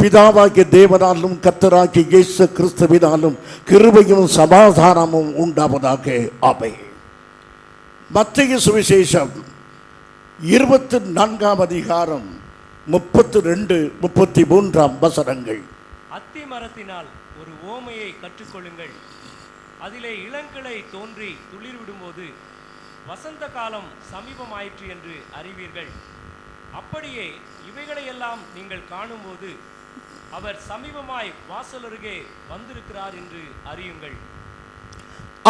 பிதாவாகிய தேவனாலும் கர்த்தராகிய இயேசு கிறிஸ்துவினாலும் கிருபையும் சமாதானமும் உண்டாவதாக. ஆமென். மத்தேயு சுவிசேஷம் 24 அதிகாரம் 32, 33 வசனங்கள். அத்தி மரத்தினால் ஒரு ஓமையை கற்றுக்கொள்ளுங்கள். அதிலே இளங்கிளை தோன்றி துளிர்விடும்போது வசந்த காலம் சமீபமாயிற்று என்று அறிவீர்கள். அப்படியே இவைகளையெல்லாம் நீங்கள் காணும்போது அவர் சமீபமாய் வாசலருகே வந்திருக்கிறார் என்று அறியுங்கள்.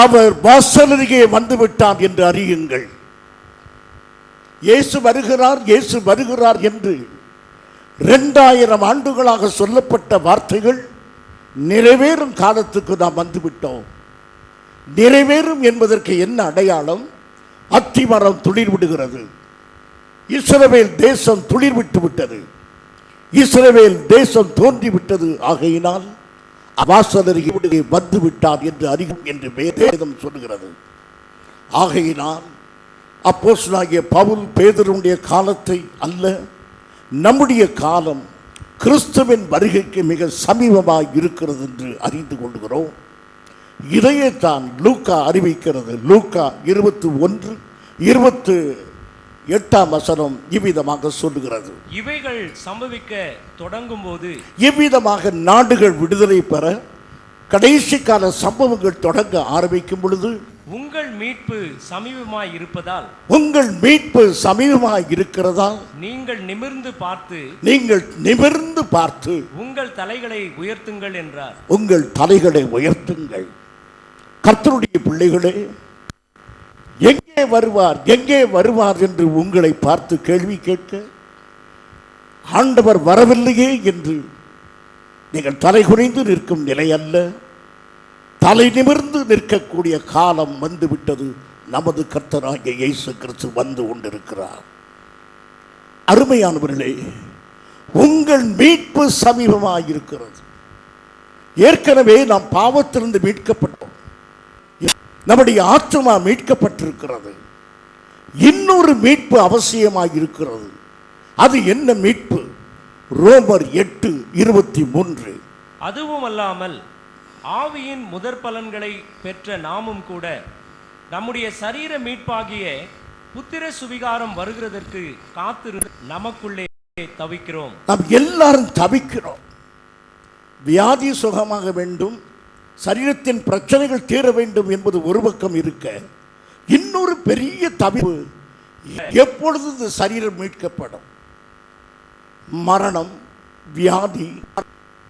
அவர் வாசலருகே வந்துவிட்டார் என்று அறியுங்கள். இயேசு வருகிறார், இயேசு வருகிறார் என்று 2000 ஆண்டுகளாக சொல்லப்பட்ட வார்த்தைகள் நிறைவேறும் காலத்துக்கு நாம் வந்துவிட்டோம். நிறைவேறும் என்பதற்கு என்ன அடையாளம்? அத்திமரம் துளிர் விடுகிறது. இஸ்ரவேல் தேசம் துளிர் விட்டு விட்டது. இஸ்ரவேல் தேசம் தோன்றிவிட்டது. ஆகையினால் வாசலருகே வந்து விட்டார் என்று அறியும் என்று வேதம் சொல்லுகிறது. ஆகையினால் அப்போஸ்தலனாகிய பவுல் பேதுருவுடைய காலத்தை அல்ல, நம்முடைய காலம் கிறிஸ்துவின் வருகைக்கு மிக சமீபமாக இருக்கிறது என்று அறிந்து கொள்கிறோம். இதையேத்தான் லூக்கா அறிவிக்கிறது. லூக்கா 21:28 வசனம் இவ்விதமாக சொல்லுகிறது. இவைகள் சம்பவிக்க தொடங்கும் போது, இவ்விதமாக நாடுகள் விடுதலை பெற கடைசி கால சம்பவங்கள் தொடங்க ஆரம்பிக்கும் பொழுது, உங்கள் மீட்பு சமீபமாய் இருப்பதால், உங்கள் மீட்பு சமீபமாய் இருக்கிறதால் நீங்கள் நிமிர்ந்து பார்த்து உங்கள் தலைகளை உயர்த்துங்கள் என்றார். உங்கள் தலைகளை உயர்த்துங்கள். கர்த்தருடைய பிள்ளைகளே, எங்கே வருவார், எங்கே வருவார் என்று உங்களை பார்த்து கேள்வி கேட்க ஆண்டவர் வரவில்லையே என்று நீங்கள் தலை குனிந்து நிற்கும் நிலை அல்ல, தலை நிமிர்ந்து நிற்கக்கூடிய காலம் வந்துவிட்டது. நமது கர்த்தராகிய இயேசு கிறிஸ்து வந்து கொண்டிருக்கிறார். அருமையானவர்களே, உங்கள் மீட்பு சமீபமாக இருக்கிறது. ஏற்கனவே நாம் பாவத்திலிருந்து மீட்கப்பட்டோம். நம்முடைய ஆத்துமா மீட்கப்பட்டிருக்கிறது. இன்னொரு மீட்பு அவசியமாக இருக்கிறது. அது என்ன மீட்பு? ரோமர் 8:23. அதுவும் அல்லாமல் ஆவியின் முதற் பலன்களை பெற்ற நாமும் கூட நம்முடைய சரீர மீட்பாகிய புத்திர சுவிகாரம் வருகிறதற்கு காத்திருந்து நமக்குள்ளே தவிக்கிறோம். நாம் எல்லாரும் தவிக்கிறோம். வியாதி சுகமாக வேண்டும், சரீரத்தின் பிரச்சனைகள் தீர வேண்டும் என்பது ஒரு பக்கம் இருக்க, இன்னொரு பெரிய தவிப்பு, எப்பொழுது இந்த சரீரம் மீட்கப்படும்? மரணம், வியாதி,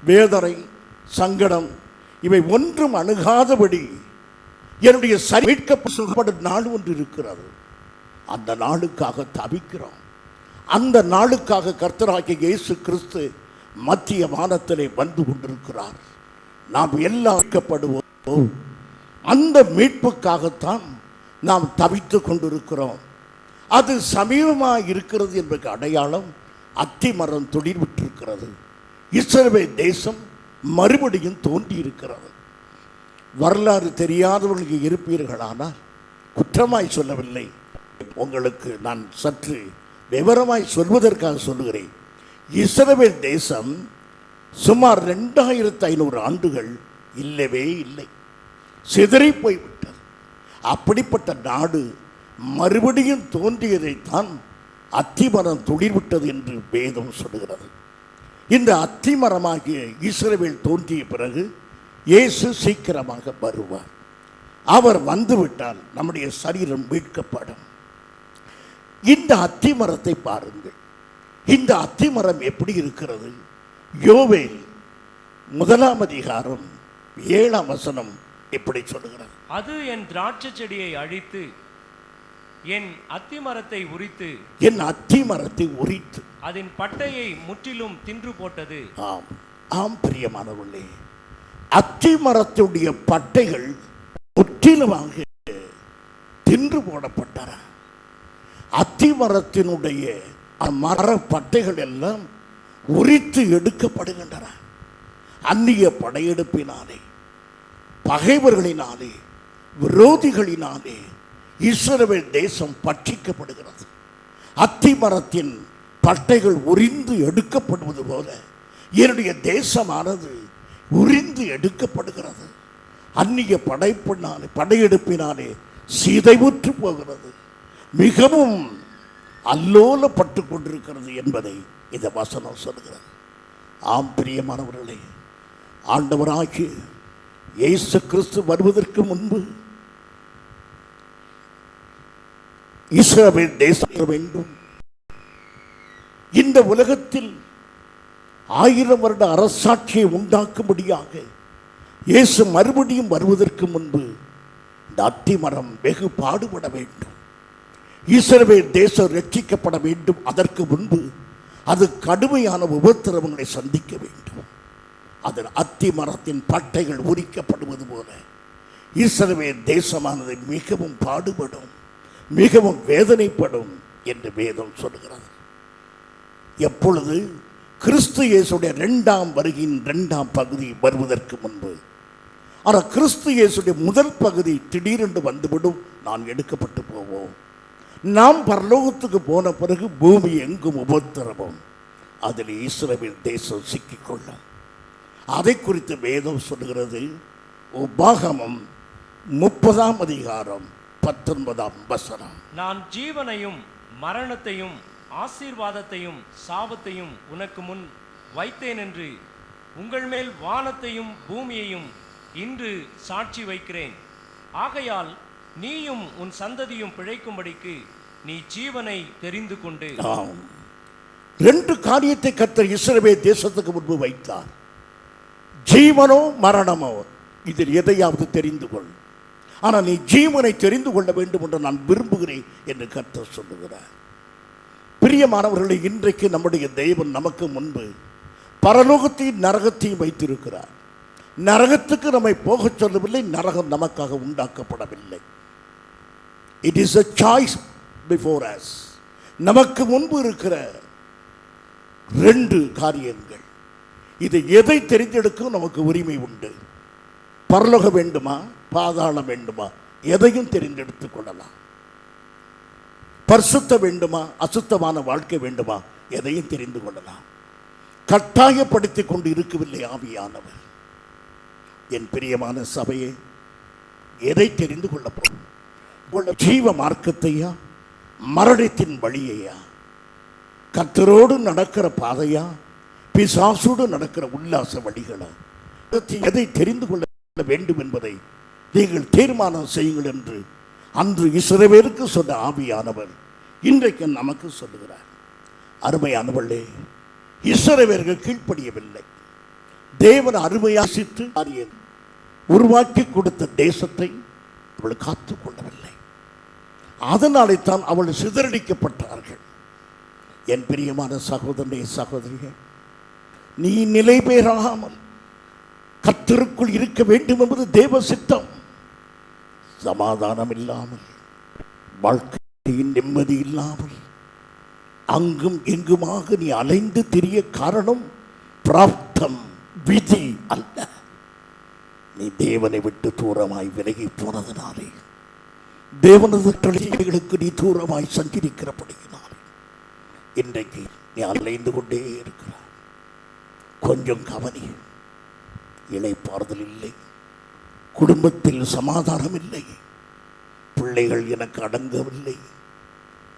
வேதனை, சங்கடம் இவை ஒன்றும் அணுகாதபடி என்னுடைய மீட்கப்படும் நாள் ஒன்று இருக்கிறது. அந்த நாளுக்காக தவிக்கிறோம். அந்த நாளுக்காக கர்த்தராகிய இயேசு கிறிஸ்து மத்திய வானத்திலே வந்து கொண்டிருக்கிறார். நாம் எல்லாம் மீட்கப்படுவோம். அந்த மீட்புக்காகத்தான் நாம் தவித்து கொண்டிருக்கிறோம். அது சமீபமாக இருக்கிறது என்பதற்கு அடையாளம் அத்திமரம் துளிர் விட்டிருக்கிறது. இஸ்ரவேல் தேசம் மறுபடியும் தோன்றி இருக்கிறது. வரலாறு தெரியாதவர்களுக்கு இருப்பீர்களானால் குற்றமாய் சொல்லவில்லை, உங்களுக்கு நான் சற்று விவரமாய் சொல்வதற்காக சொல்லுகிறேன். இஸ்ரவேல் தேசம் சுமார் 2500 ஆண்டுகள் இல்லவே இல்லை, சிதறி போய்விட்டது. அப்படிப்பட்ட நாடு மறுபடியும் தோன்றியதைத்தான் அத்திமரம் துளிர்விட்டது என்று வேதம் சொல்லுகிறது. இந்த அத்திமரமாகிய இஸ்ரவேல் தோன்றிய பிறகு இயேசு சீக்கிரமாக வருவார். அவர் வந்துவிட்டால் நம்முடைய சரீரம் மீட்கப்படும். இந்த அத்திமரத்தை பாருங்கள். இந்த அத்திமரம் எப்படி இருக்கிறது? யோவேல் 1 அதிகாரம் 7 வசனம் இப்படி சொல்லுகிறது. அது என் திராட்சை செடியை அழித்து என் அத்திமரத்தை உரித்து, என் அத்திமரத்தை உரித்து அதன் பட்டையை முற்றிலும் தின்று போட்டது. ஆம், ஆம் பிரியமானவர்களே, அத்திமரத்துடைய பட்டைகள் முற்றிலுமாக தின்று போடப்பட்டன. அத்திமரத்தினுடைய மர பட்டைகள் எல்லாம் உரித்து எடுக்கப்படுகின்றன. அந்நிய படையெடுப்பினாலே, பகைவர்களினாலே, விரோதிகளினாலே இஸ்ரவேல் தேசம் பட்சிக்கப்படுகிறது. அத்திமரத்தின் பட்டைகள் உரிந்து எடுக்கப்படுவது போல என்னுடைய தேசமானது உரிந்து எடுக்கப்படுகிறது. அந்நிய படையெடுப்பினாலே சிதைவுற்று போகிறது, மிகவும் அல்லோலப்பட்டு கொண்டிருக்கிறது என்பதை இந்த வசனம் சொல்கிறது. ஆம் பிரியமானவர்களே, ஆண்டவராகிய இயேசு கிறிஸ்து வருவதற்கு முன்பு இஸ்ரவேல் தேசம் வேண்டும். இந்த உலகத்தில் 1000 வருட அரசாட்சியை உண்டாக்கும்படியாக இயேசு மறுபடியும் வருவதற்கு முன்பு இந்த அத்திமரம் வெகு பாடுபட வேண்டும். இஸ்ரவேல் தேசம் ரட்சிக்கப்பட வேண்டும். அதற்கு முன்பு அது கடுமையான உபத்திரவங்களை சந்திக்க வேண்டும். அதன் அத்திமரத்தின் பட்டைகள் உரிக்கப்படுவது போல இஸ்ரவேல் தேசமானது மிகவும் பாடுபடும், மிகவும் வேதனைப்படும் என்று வேதம் சொல்கிறது. எப்பொழுது கிறிஸ்து இயேசுடைய 2ஆம் வருகையின் 2ஆம் பகுதி வருவதற்கு முன்பு. ஆனால் கிறிஸ்து இயேசுடைய முதல் பகுதி திடீரென்று வந்துவிடும். நான் எடுக்கப்பட்டு போவோம். நாம் பரலோகத்துக்கு போன பிறகு பூமி எங்கும் உபத்திரவம், அதில் இஸ்ரவேல் தேசம் சிக்கிக்கொள்ளும். அதை குறித்து வேதம் சொல்கிறது. உபாகமம் 30ஆம் அதிகாரம் 19ஆம் வசனம். நான் ஜீவனையும் மரணத்தையும் ஆசீர்வாதத்தையும் சாபத்தையும் உனக்கு முன் வைத்தேன் என்று உங்கள் மேல் வானத்தையும் பூமியையும் இன்று சாட்சி வைக்கிறேன். ஆகையால் நீயும் உன் சந்ததியும் பிழைக்கும்படிக்கு நீ ஜீவனை தெரிந்து கொண்டு. 2 காரியத்தை கர்த்தர் இஸ்ரவேல் தேசத்துக்கு முன்பு வைத்தார். ஜீவனோ மரணமோ, இதில் எதையாவது தெரிந்து கொள். ஆனால் நீ ஜீவனை தெரிந்து கொள்ள வேண்டும் என்று நான் விரும்புகிறேன் என்று கர்த்தர் சொல்லுகிறார். பிரியமானவர்களை, இன்றைக்கு நம்முடைய தெய்வன் நமக்கு முன்பு பரலோகத்தையும் நரகத்தையும் வைத்திருக்கிறார். நரகத்துக்கு நம்மை போகச் சொல்லவில்லை, நரகம் நமக்காக உண்டாக்கப்படவில்லை. It is a choice before us. நமக்கு முன்பு இருக்கிற 2 காரியங்கள். இது எதை தெரிந்தெடுக்கும் நமக்கு உரிமை உண்டு. பரலோகம் வேண்டுமா, பாதாளம் வேண்டுமா, எதையும் தெரிந்தெடுத்துக் கொள்ளலாம். பரிசுத்த வேண்டுமா, அசுத்தமான வாழ்க்கை வேண்டுமா, எதையும் தெரிந்து கொள்ளலாம். கட்டாயப்படுத்திக் கொண்டு இருக்கவில்லை ஆவியானவர். என் பிரியமான சபையே, எதை தெரிந்து கொள்ள போகும்? ஜீவ மார்க்கத்தையா, மரணத்தின் வழியையா, கர்த்தரோடு நடக்கிற பாதையா, பிசாசோடு நடக்கிற உல்லாச வழிகளா? எதை தெரிந்து கொள்ள வேண்டும் என்பதை நீங்கள் தீர்மானம் செய்யுங்கள் என்று அன்று இஸ்ரவேலுக்கு சொன்ன ஆவியானவர் இன்றைக்கு நமக்கு சொல்லுகிறார். அருமையானவர்களே, இஸ்ரவேலர்கள் கீழ்ப்படியவில்லை. தேவன் அருமையாசித்து உருவாக்கி கொடுத்த தேசத்தை அவள் காத்து கொள்ளவில்லை. அதனாலே தான் அவள் சிதறடிக்கப்பட்டார்கள். என் பிரியமான சகோதரனே, சகோதரியே, நீ நிலை பெறாமல் கர்த்தருக்குள் இருக்க வேண்டும் என்பது தேவ சித்தம். சமாதானம் இல்லாமல், வாழ்க்கையின் நிம்மதி இல்லாமல், அங்கும் எங்குமாக நீ அலைந்து திரிய காரணம் பிராப்தம், விதி அல்ல. நீ தேவனை விட்டு தூரமாய் விலகி போனதினாலே, தேவனது கட்டளைகளுக்கு நீ தூரமாய் சஞ்சரிக்கிறபடியினாலே இன்றைக்கு நீ அலைந்து கொண்டே இருக்கிறாய். கொஞ்சம் கவனி. இளைப்பாறுதல் இல்லை, குடும்பத்தில் சமாதானம் இல்லை, பிள்ளைகள் எனக்கு அடங்கவில்லை,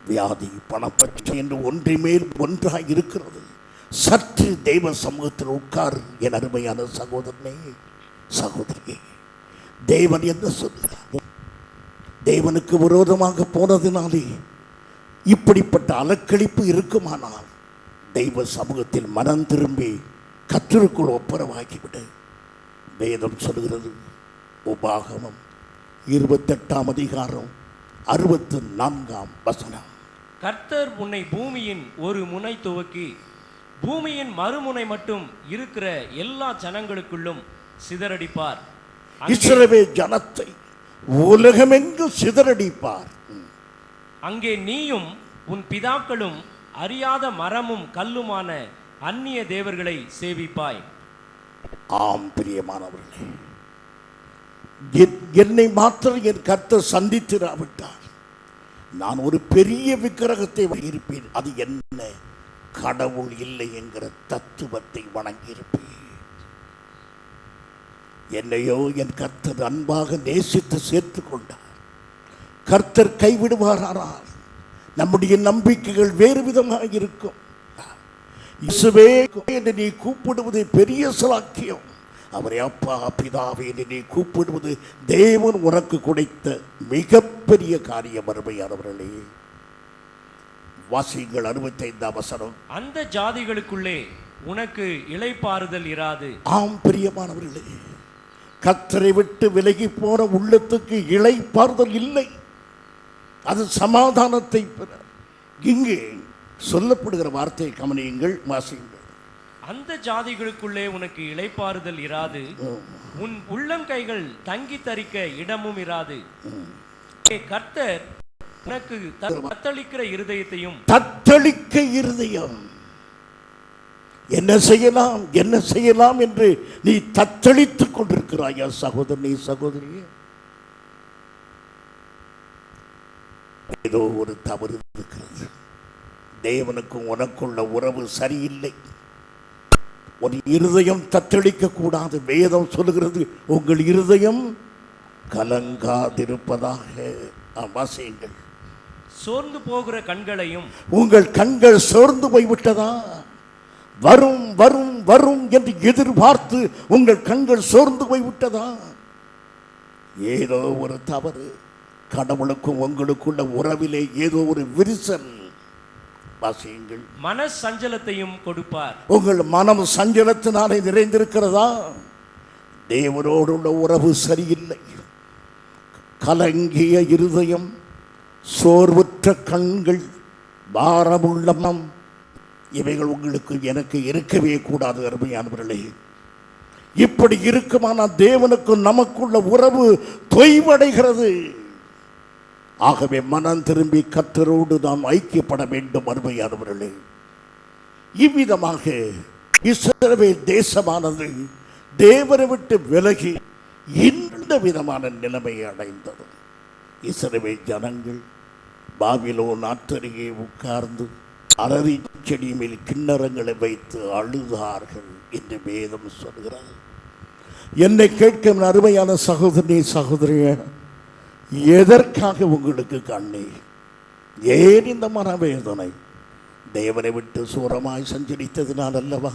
வியாதி, பணப்பற்று என்று ஒன்றை மேல் ஒன்றாய் இருக்கிறது. சற்று தெய்வ சமூகத்தில் உட்கார் என் அருமையான சகோதரனே, சகோதரியே. தேவன் என்ன சொல்கிறார்? தேவனுக்கு விரோதமாக போனதினாலே இப்படிப்பட்ட அலக்களிப்பு இருக்குமானால் தெய்வ சமூகத்தில் மனம் திரும்பி கர்த்தருக்குள் ஒப்புரவாகிவிடு. வேதம் சொல்கிறது. உபாகமம் 28ஆம் அதிகாரம் 64ஆம் வசனம். கர்த்தர் உன்னை பூமியின் ஒரு முனை துவக்கி பூமியின் மறுமுனை மட்டும் இருக்கிற எல்லா ஜனங்களுக்குள்ளும் சிதறடிப்பார். இஸ்ரவேல் ஜனத்தை உலகமெங்கும் சிதறடிப்பார். அங்கே நீயும் உன் பிதாக்களும் அறியாத மரமும் கல்லுமான அந்நிய தேவர்களை சேவிப்பாய். ஆம் பிரியமானவர்களே, என்னை மாத்திரம் என் கர்த்தர் சந்தித்திராவிட்டார் நான் ஒரு பெரிய விக்கிரகத்தை வைத்திருப்பேன். அது என்ன? கடவுள் இல்லை என்கிற தத்துவத்தை வணங்கியிருப்பேன். என்னையோ என் கர்த்தர் அன்பாக நேசித்து சேர்த்து கொண்டார். கர்த்தர் கைவிடுவாரானால் நம்முடைய நம்பிக்கைகள் வேறு விதமாக இருக்கும். இயேசுவே என்று நீ கூப்பிடுவது பெரிய சலாக்கியம். அவரை அப்பா பிதாவே என்று நீ கூப்பிடுவது தேவன் உனக்கு கொடுத்த மிகப்பெரிய காரியம். அருமையானவர்களே, வாசியுங்கள் 65ஆம் வசனம். அந்த ஜாதிகளுக்குள்ளே உனக்கு இளைப்பாறுதல் இராது. ஆம் பிரியமானவர்களே, கர்த்தரை விட்டு விலகி போன உள்ளத்துக்கு இளைப்பாறுதல் இல்லை. அது சமாதானத்தை பெற. இங்கே சொல்லப்படுகிற வார்த்தையை கவனியுங்கள், வாசியுங்கள். அந்த ஜாதிகளுக்குள்ளே உனக்கு இளைப்பாறுதல் இராது, உன் உள்ளங்கைகள் தங்கி தரிக்க இடமும் இராது. கர்த்தர் உனக்கு தத்தளிக்கிற இருதயத்தையும். தத்தளிக்க இருதயம். என்ன செய்யலாம் என்ன செய்யலாம் என்று நீ தத்தளித்துக் கொண்டிருக்கிறாயா சகோதரனே, சகோதரியே? ஏதோ ஒரு தவறு இருக்கிறது. தேவனுக்கும் உனக்குள்ள உறவு சரியில்லை. ஒரு இருதயம் தத்தளிக்க கூடாது. வேதம் சொல்லுகிறது, உங்கள் இருதயம் கலங்காதிருப்பதாக. வாசியுங்கள். சோர்ந்து போகிற கண்களையும். உங்கள் கண்கள் சோர்ந்து போய்விட்டதா? வரும் வரும் வரும் என்று எதிர்பார்த்து உங்கள் கண்கள் சோர்ந்து போய்விட்டதா? ஏதோ ஒரு தவறு. கடவுளுக்கும் உங்களுக்குள்ள உறவிலே ஏதோ ஒரு விரிசல். வாசியுங்கள். மன சஞ்சலத்தையும் கொடுப்பார். உங்கள் மனம் சஞ்சலத்தினாலே நிறைந்திருக்கிறதா? தேவனோடு உள்ள உறவு சரியில்லை. கலங்கிய இருதயம், சோர்வுற்ற கண்கள், பாரமுள்ள மனம், இவைகள் உங்களுக்கு எனக்கு இருக்கவே கூடாது. அருமையானவர்களே, இப்படி இருக்குமானால் தேவனுக்கும் நமக்குள்ள உறவு தொய்வடைகிறது. ஆகவே மனம் திரும்பி கர்த்தரோடு நாம் ஐக்கியப்பட வேண்டும். அருமையானவர்களே, இவ்விதமாக இஸ்ரவேல் தேசமானது தேவனை விட்டு விலகி இந்த விதமான நிலைமையை அடைந்தது. இஸ்ரவேல் ஜனங்கள் பாபிலோன் ஆற்றருகே உட்கார்ந்து அரளி செடி மேல் கிண்ணறங்களை வைத்து அழுதார்கள் என்று வேதம் சொல்கிறது. என்னை கேட்கும் அருமையான சகோதரி, சகோதரிய, எதற்காக உங்களுக்கு கண்ணீர்? ஏன் இந்த மனவேதனை? தேவனை விட்டு சூரமாய் சஞ்சரித்ததினால் அல்லவா?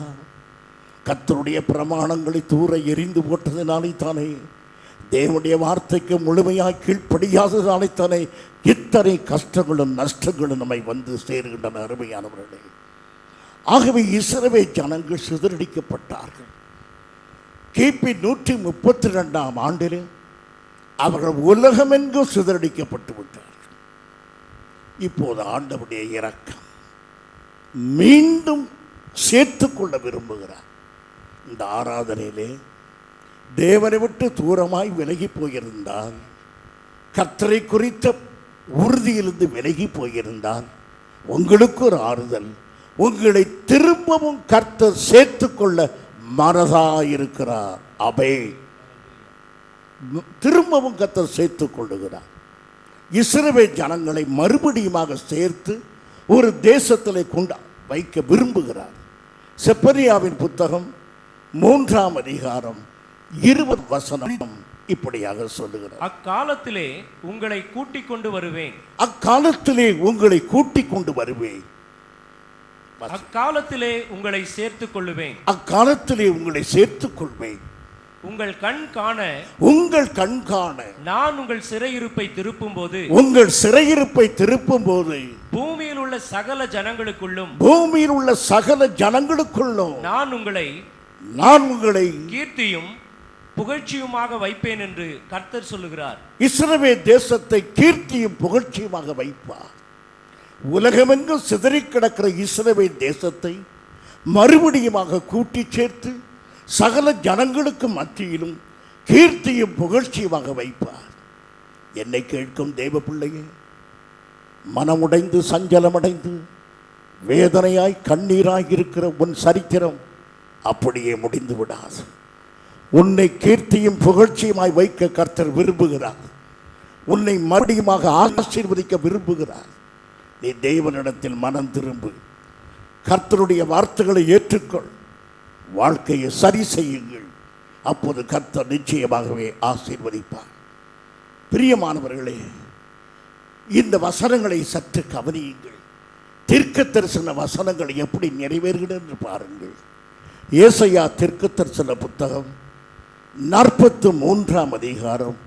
கர்த்தருடைய பிரமாணங்களை தூர எரிந்து போட்டதினாலே தானே? தேவனுடைய வார்த்தைக்கு முழுமையாக கீழ்ப்படியாததாலே தானே இத்தனை கஷ்டங்களும் நஷ்டங்களும் நம்மை வந்து சேருகின்றன. அருமையானவர்களே, ஆகவே இஸ்ரவேல் ஜனங்கள் சிதறடிக்கப்பட்டார்கள். கிபி 132ஆம் ஆண்டில் அவர்கள் உலகமெங்கும் சிதறடிக்கப்பட்டு விட்டார்கள். இப்போது ஆண்டவருடைய இரக்கம் மீண்டும் சேர்த்துக்கொள்ள விரும்புகிறார். இந்த ஆராதனையிலே தேவனை விட்டு தூரமாய் விலகி போயிருந்தால், கர்த்தரை குறித்த உறுதியிலிருந்து விலகி போயிருந்தால், உங்களுக்கு ஒரு ஆறுதல். உங்களை திரும்பவும் கர்த்தர் சேர்த்துக்கொள்ள மனதாயிருக்கிறார். அபே, திரும்பவும் கர்த்தர் சேர்த்துக் கொள்ளுகிறார். இஸ்ரவேல் ஜனங்களை மறுபடியுமாக சேர்த்து ஒரு தேசத்திலே கொண்டு வைக்க விரும்புகிறார். செப்பரியாவின் புத்தகம் 3ஆம் அதிகாரம் 20 வசனம் இப்படியாக சொல்லுகிறார். அக்காலத்திலே உங்களை கூட்டிக் கொண்டு வருவேன். அக்காலத்திலே உங்களை கூட்டிக் கொண்டு வருவேன். அக்காலத்திலே உங்களை சேர்த்துக் கொள்ளுவேன். அக்காலத்திலே உங்களை சேர்த்துக் கொள்வேன். உங்கள் கண் காண, உங்கள் கண் காண நான் உங்கள் சிறையிருப்பை திருப்பும் போது, உங்கள் சிறையிருப்பை திருப்பும் போது பூமியில் உள்ள சகல ஜனங்களுக்குள்ளும், பூமியில் உள்ள சகல ஜனங்களுக்குள்ளும் நான் உங்களை கீர்த்தியும் புகழ்ச்சியுமாக வைப்பேன் என்று கர்த்தர் சொல்லுகிறார். இஸ்ரவேல் தேசத்தை கீர்த்தியும் புகழ்ச்சியுமாக வைப்பார். உலகமெங்கும் சிதறி கிடக்கிற இஸ்ரவேல் தேசத்தை மறுபடியுமாக கூட்டி சேர்த்து சகல ஜனங்களுக்கு மத்தியிலும் கீர்த்தியும் புகழ்ச்சியுமாக வைப்பார். என்னை கேட்கும் தேவ பிள்ளையே, மனமுடைந்து சஞ்சலமடைந்து வேதனையாய் கண்ணீராய் இருக்கிற உன் சரித்திரம் அப்படியே முடிந்து விடாது. உன்னை கீர்த்தியும் புகழ்ச்சியுமாய் வைக்க கர்த்தர் விரும்புகிறார். உன்னை மறுபடியுமாக ஆசீர்வதிக்க விரும்புகிறார். நீ தேவனிடத்தில் மனம் திரும்பு. கர்த்தருடைய வார்த்தைகளை ஏற்றுக்கொள், வாழ்க்கையை சரி செய்யுங்கள். அப்போது கர்த்தர் நிச்சயமாகவே ஆசீர்வதிப்பார். பிரியமானவர்களே, இந்த வசனங்களை சற்று கவனியுங்கள். தீர்க்க தரிசன வசனங்கள் எப்படி நிறைவேறுகிறது என்று பாருங்கள். ஏசாயா தீர்க்க தரிசன புத்தகம் 43ஆம் அதிகாரம்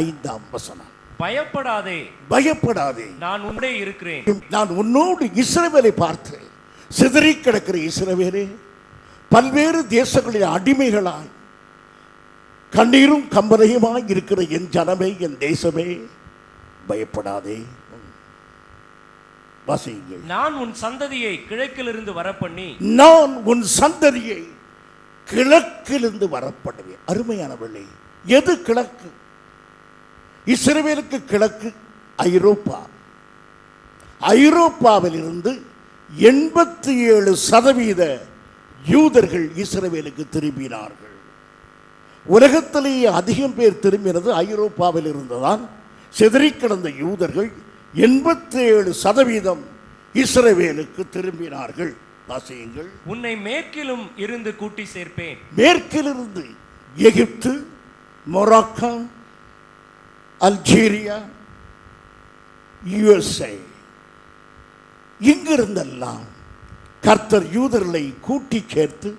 5ஆம் வசனம். பயப்படாதே, பயப்படாதே, நான் உன்னோடே இருக்கிறேன். நான் உன்னோடு இஸ்ரவேலை பார்த்து சிதறி கிடக்கிற இஸ்ரவேலே, பல்வேறு தேசங்களில் அடிமைகளாய் கண்ணீரும் கம்பலையுமாய் இருக்கிற என் ஜனமே, என் தேசமே, பயப்படாதே. வாசியுங்கள். நான் உன் சந்ததியை கிழக்கிலிருந்து வரப்பண்ணி, நான் உன் சந்ததியை கிழக்கிலிருந்து வரப்படுவேன். அருமையானவர்களே, எது கிழக்கு? இஸ்ரவேலுக்கு கிழக்கு ஐரோப்பா. ஐரோப்பாவில் இருந்து 87% யூதர்கள் இஸ்ரவேலுக்கு திரும்பினார்கள். உலகத்திலேயே அதிகம் பேர் திரும்பினது ஐரோப்பாவில் இருந்துதான். சிதறி கிடந்த யூதர்கள் 87% இஸ்ரவேலுக்கு திரும்பினார்கள். வாசியுங்கள். உன்னை மேற்கிலும் இருந்து கூட்டி சேர்ப்பேன். மேற்கிலிருந்து எகிப்து, மொராக்கோ, அல்ஜீரியா, USA, இங்கிருந்தெல்லாம் கர்த்தர் யூதர்களை கூட்டி சேர்த்து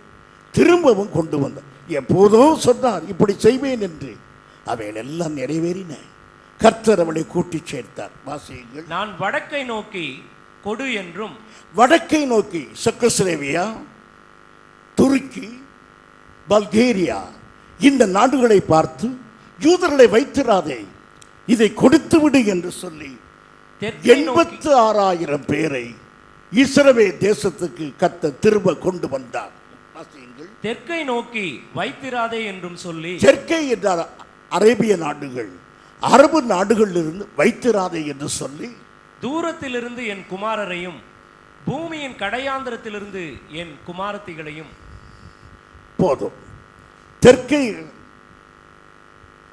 திரும்பவும் கொண்டு வந்தார். எப்போதோ சொன்னார் இப்படி செய்வேன் என்று, அவைகள் எல்லாம் நிறைவேறின. கர்த்தர் அவளை கூட்டி சேர்த்தார். வாசியுங்கள். நான் வடக்கை நோக்கி கொடு என்றும், வடக்கை நோக்கி செக்கோஸ்லோவேக்கியா, துருக்கி, பல்கேரியா இந்த நாடுகளை பார்த்து யூதர்களை வைத்திராதே, இதை கொடுத்து விடு என்று சொல்லி 86,000 பேரை இஸ்ரவேல் தேசத்துக்கு கர்த்தர் திரும்ப கொண்டு வந்தார். தெற்கை நோக்கி வைத்திராதே என்றும் சொல்லி, தெற்கை என்றார் அரேபிய நாடுகள், அரபு நாடுகளிலிருந்து வைத்திராதே என்று சொல்லி, தூரத்திலிருந்து என் குமாரரையும் பூமியின் கடையாந்திரத்திலிருந்து என் குமாரத்திகளையும். போதும்.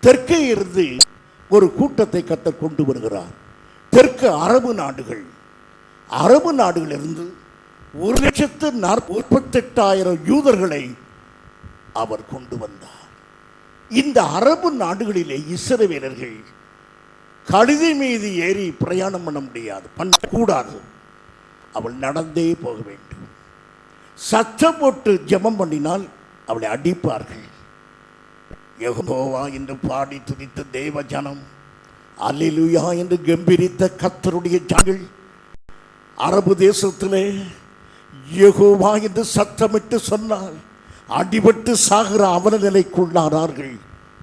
தெற்கே இருந்து ஒரு கூட்டத்தை கர்த்தர் கொண்டு வருகிறார். தெற்கு அரபு நாடுகளிலிருந்து 1,48,000 யூதர்களை அவர் கொண்டு வந்தார். இந்த அரபு நாடுகளிலே இஸ்ரவேலர்கள் கழுதை மீது ஏறி பிரயாணம் பண்ண முடியாது, பண்ணக்கூடாது. அவள் நடந்தே போக வேண்டும். சத்தம் போட்டு ஜெபம் பண்ணினால் அவளை அடிப்பார்கள். யெகோவா என்று பாடி துதித்த தேவ ஜனம், அல்லேலூயா என்று கம்பீரித்த கர்த்தருடைய ஜனங்கள் அரபு தேசத்திலே யெகோவா என்று சத்தமிட்டு சொன்னால் அடிபட்டு சாகிற அவல நிலைக்குள்ளானார்கள்.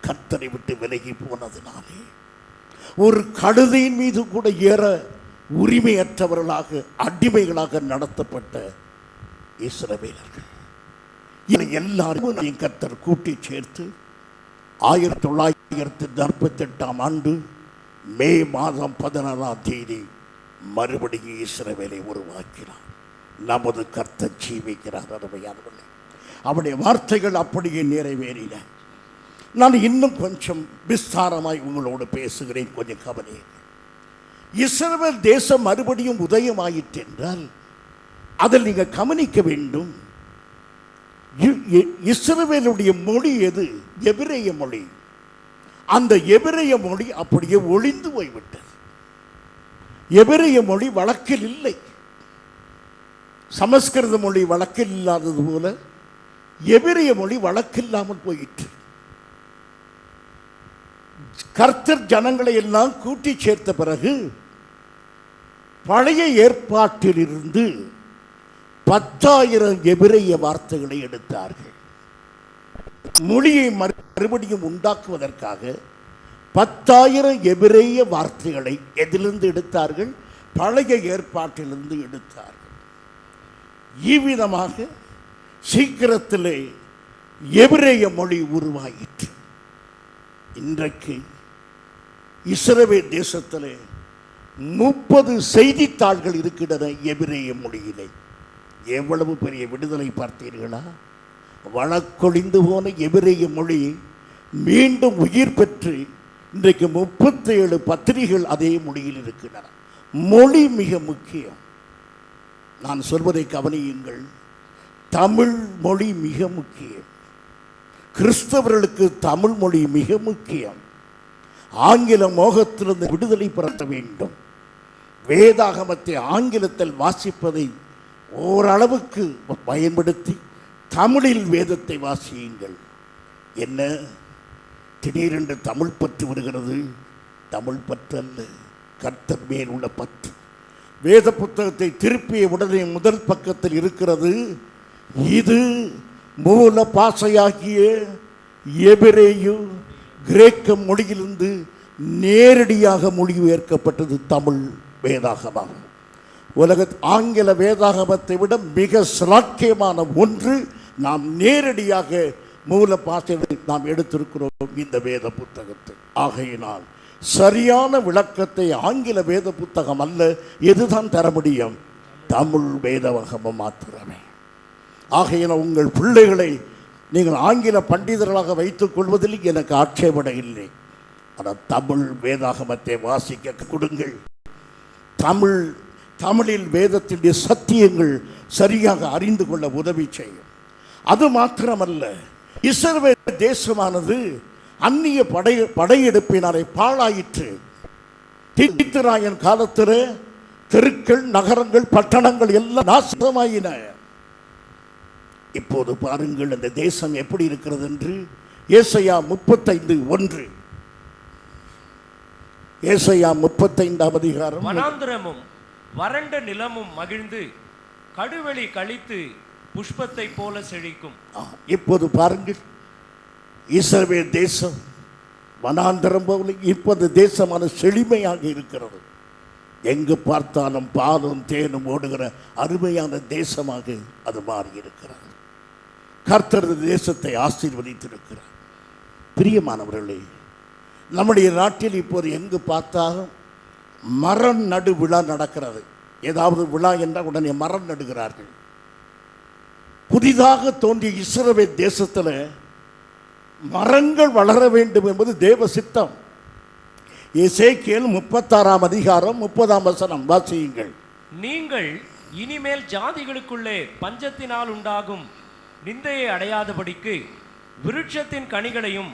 கர்த்தரை விட்டு விலகி போனதினாலே ஒரு கழுதையின் மீது கூட ஏற உரிமையற்றவர்களாக, அடிமைகளாக நடத்தப்பட்ட இஸ்ரவேலர்கள் எல்லாரையும் கர்த்தர் கூட்டி சேர்த்து 1948ஆம் ஆண்டு மே மாதம் 16ஆம் தேதி மறுபடியும் இஸ்ரவேலை உருவாக்கினார். நமது கர்த்தர் ஜீவிக்கிறார். அருமையானவர்களே, அவருடைய வார்த்தைகள் அப்படியே நிறைவேறின. நான் இன்னும் கொஞ்சம் விஸ்தாரமாய் உங்களோடு பேசுகிறேன், கொஞ்சம் கவனியுங்கள். இஸ்ரவேல் தேசம் மறுபடியும் உதயமாயிற்று என்றால் அதில் நீங்கள் கவனிக்க வேண்டும். இஸ்ரவேலுடைய மொழி எது? எபிரேய மொழி. அந்த எபிரேய மொழி அப்படியே ஒளிந்து போய்விட்டது. எபிரேய மொழி வழக்கில் இல்லை. சமஸ்கிருத மொழி வழக்கில் இல்லாதது போல எபிரேய மொழி வழக்கில்லாமல் போயிற்று. கர்த்தர் ஜனங்களை எல்லாம் கூட்டி சேர்த்த பிறகு பழைய ஏற்பாட்டிலிருந்து 10,000 எபிரேய வார்த்தைகளை எடுத்தார்கள். மொழியை மறுபடியும் உண்டாக்குவதற்காக 10,000 எபிரேய வார்த்தைகளை எதிலிருந்து எடுத்தார்கள்? பழைய ஏற்பாட்டிலிருந்து எடுத்தார்கள். இவ்விதமாக சீக்கிரத்திலே எபிரேய மொழி உருவாயிற்று. இன்றைக்கு இஸ்ரவேல் தேசத்திலே 30 செய்தித்தாள்கள் இருக்கின்றன எபிரேய மொழியிலே. எவ்வளவு பெரிய விடுதலை பார்த்தீர்களா? வழக்கொழிந்து போன எபிரேய மொழி மீண்டும் உயிர் பெற்று இன்றைக்கு 37 பத்திரிகைகள் அதே மொழியில் இருக்கின்றன. மொழி மிக முக்கியம். நான் சொல்வதை கவனியுங்கள். தமிழ் மொழி மிக முக்கியம். கிறிஸ்தவர்களுக்கு தமிழ் மொழி மிக முக்கியம். ஆங்கில மோகத்திலிருந்து விடுதலை பெற வேண்டும். வேதாகமத்தை ஆங்கிலத்தில் வாசிப்பதை ஓரளவுக்கு பயன்படுத்தி தமிழில் வேதத்தை வாசியுங்கள். என்ன திடீரென்று தமிழ் பற்று வருகிறது? தமிழ் பற்று அல்ல, கர்த்தர் மேல் உள்ள பற்று. வேத புத்தகத்தை திருப்பிய உடனே முதல் பக்கத்தில் இருக்கிறது, இது மூல பாஷையாகிய எபிரேயு கிரேக்க மொழியிலிருந்து நேரடியாக மொழிபெயர்க்கப்பட்டது தமிழ் வேதாகமம். உலக ஆங்கில வேதாகமத்தை விட மிக சிலாக்கியமான ஒன்று நாம் நேரடியாக மூல பாஷையை நாம் எடுத்திருக்கிறோம் இந்த வேத புத்தகத்தை. ஆகையினால் சரியான விளக்கத்தை ஆங்கில வேத புத்தகம் அல்ல, எதுதான் தர முடியும்? தமிழ் வேதாகமம் மாத்திரமே. ஆகையினால் உங்கள் பிள்ளைகளை நீங்கள் ஆங்கில பண்டிதர்களாக வைத்துக் கொள்வதில் எனக்கு ஆட்சேபனை இல்லை. ஆனால் தமிழ் வேதாகமத்தை வாசிக்க கொடுங்கள். தமிழில் வேதத்தினுடைய சத்தியங்கள் சரியாக அறிந்து கொள்ள உதவி செய்யும். அது மாத்திரமல்ல, இஸ்ரவேல் தேசமானது அந்நிய படையெடுப்பினாலே பாழாயிற்று. தீத்துராயன் காலத்தில் தெருக்கள், நகரங்கள், பட்டணங்கள் எல்லாம் நாசமாயின. இப்போது பாருங்கள் அந்த தேசம் எப்படி இருக்கிறது என்று. ஏசாயா 35:1. ஏசாயா 35ஆம் அதிகாரம். வனாந்திரமும் வறண்ட நிலமும் மகிழ்ந்து கடுவெளி கழித்து புஷ்பத்தை போல செழிக்கும். இப்போது பாருங்கள், இஸ்ரவேல் தேசம் வனாந்திரம் போல இப்போது தேசமான செழிமையாக இருக்கிறது. எங்கு பார்த்தாலும் பாலும் தேனும் ஓடுகிற அருமையான தேசமாக அது மாறி இருக்கிறது. கர்த்தர் தேசத்தை ஆசீர்வதித்திருக்கிறார். பிரியமானவர்களே, நம்முடைய நாட்டில் இப்போது எங்கு பார்த்தாலும் மரம் நடு விழா நடக்கிறது. ஏதாவது விழா என்றால் உடனே மரம் நடுகிறார்கள். புதிதாக தோன்றிய இஸ்ரவேல் தேசத்தில் மரங்கள் வளர வேண்டும் என்பது தேவ சித்தம். எசேக்கியேல் 36ஆம் அதிகாரம் 30ஆம் வசனம் வாசியுங்கள். நீங்கள் இனிமேல் ஜாதிகளுக்குள்ளே பஞ்சத்தினால் உண்டாகும் நிந்தையை அடையாதபடிக்கு விருட்சத்தின் கனிகளையும்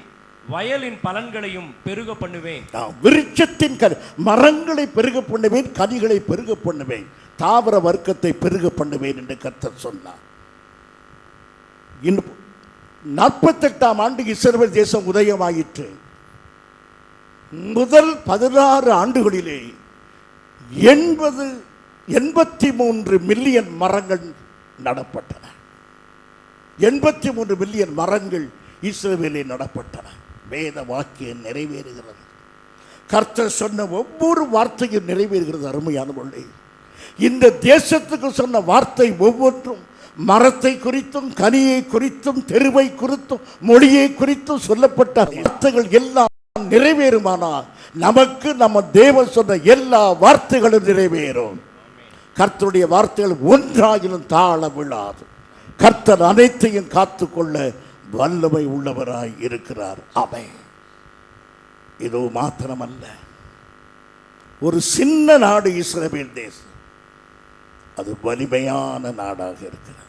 வயலின் பலன்களையும் பெருக பண்ணுவேன். விருட்சத்தின் மரங்களை பெருக பண்ணுவேன், கனிகளை பெருக பண்ணுவேன், தாவர வர்க்கத்தை பெருக பண்ணுவேன் என்று கர்த்தர் சொன்னார். 48ஆம் ஆண்டு இஸ்ரவேல் தேசம் உதயமாயிற்று. முதல் 16 ஆண்டுகளிலே 83 மில்லியன் மரங்கள் நடப்பட்டன. 83 மில்லியன் மரங்கள் இஸ்ரவேலில் நடப்பட்டன. வேத வாக்கியம் நிறைவேறுகிறது. கர்த்தர் சொன்ன ஒவ்வொரு வார்த்தையும் நிறைவேறுகிறது. அருமையானவர்களே, இந்த தேசத்துக்கு சொன்ன வார்த்தை ஒவ்வொன்றும் மரத்தை குறித்தும், கனியை குறித்தும், தெருவை குறித்தும், மொழியை குறித்தும் சொல்லப்பட்ட வார்த்தைகள் எல்லாம் நிறைவேறுமானால் நமக்கு நம்ம தேவன் சொன்ன எல்லா வார்த்தைகளும் நிறைவேறும். கர்த்தருடைய வார்த்தைகள் ஒன்றாகிலும் தாழ விழாது. கர்த்தர் அனைத்தையும் காத்துக்கொள்ள வல்லமை உள்ளவராய் இருக்கிறார். ஆமென். இதோ மாத்திரமல்ல, ஒரு சின்ன நாடு இஸ்ரவேல் தேசம், அது வலிமையான நாடாக இருக்கிறது.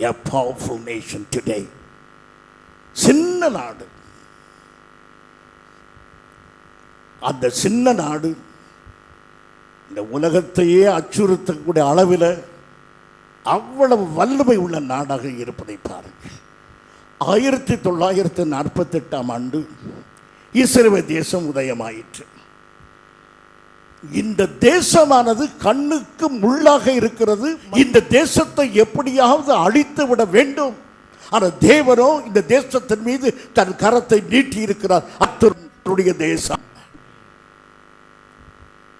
A powerful nation today. சின்ன நாடு. அந்த சின்ன நாடு இந்த உலகத்தையே அச்சுறுத்தக்கூடிய அளவில் அவ்வளவு வல்லமை உள்ள நாடாக இருப்பதை பாருங்கள். 1948ஆம் ஆண்டு இஸ்ரவேல் தேசம் உதயமாயிற்று. இந்த தேசமானது கண்ணுக்கு முள்ளாக இருக்கிறது. இந்த தேசத்தை எப்படியாவது அழித்து விட வேண்டும். ஆனால் தேவனோ இந்த தேசத்தின் மீது தன் கரத்தை நீட்டி இருக்கிறார். அத்தருடைய தேசம்.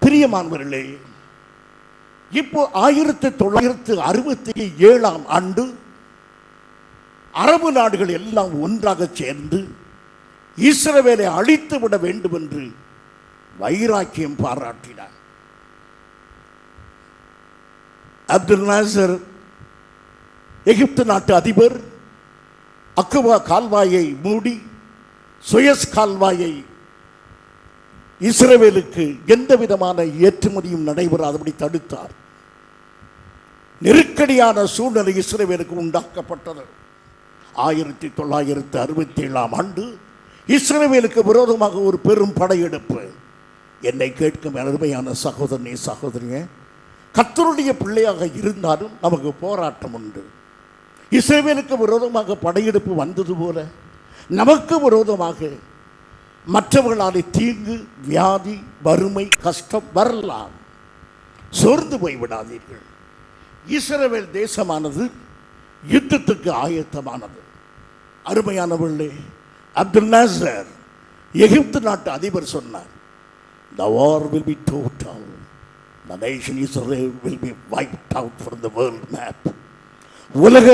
பிரியமானவர்களே, இப்போ 1967ஆம் ஆண்டு அரபு நாடுகள் எல்லாம் ஒன்றாக சேர்ந்து இஸ்ரவேலை அழித்து விட வேண்டும் என்று வைராக்கியம் பாராட்டினார். அப்துல் நாசர் எகிப்து நாட்டு அதிபர் அக்குவா கால்வாயை மூடி சுயஸ் கால்வாயை இஸ்ரவேலுக்கு எந்த விதமான ஏற்றுமதியும் நடைபெறாதபடி தடுத்தார். நெருக்கடியான சூழ்நிலை இஸ்ரவேலுக்கு உண்டாக்கப்பட்டது. 1967 ஆண்டு இஸ்ரவேலுக்கு விரோதமாக ஒரு பெரும் படையெடுப்பு. என்னை கேட்கும் அருமையான சகோதரனே சகோதரியே, கர்த்தருடைய பிள்ளையாக இருந்தாலும் நமக்கு போராட்டம் உண்டு. இஸ்ரவேலுக்கு விரோதமாக படையெடுப்பு வந்தது போல நமக்கு விரோதமாக மற்றவர்களாலே தீங்கு, வியாதி, வறுமை, கஷ்டம் வரலாம். சோர்ந்து போய்விடாதீர்கள். இஸ்ரவேல் தேசமானது யுத்தத்துக்கு ஆயத்தமானது. அருமையானவர்களே, அப்துல் நாசர் எகிப்து நாட்டு அதிபர் சொன்னார், the war will be total, the nation Israel will be wiped out from the world map. உலக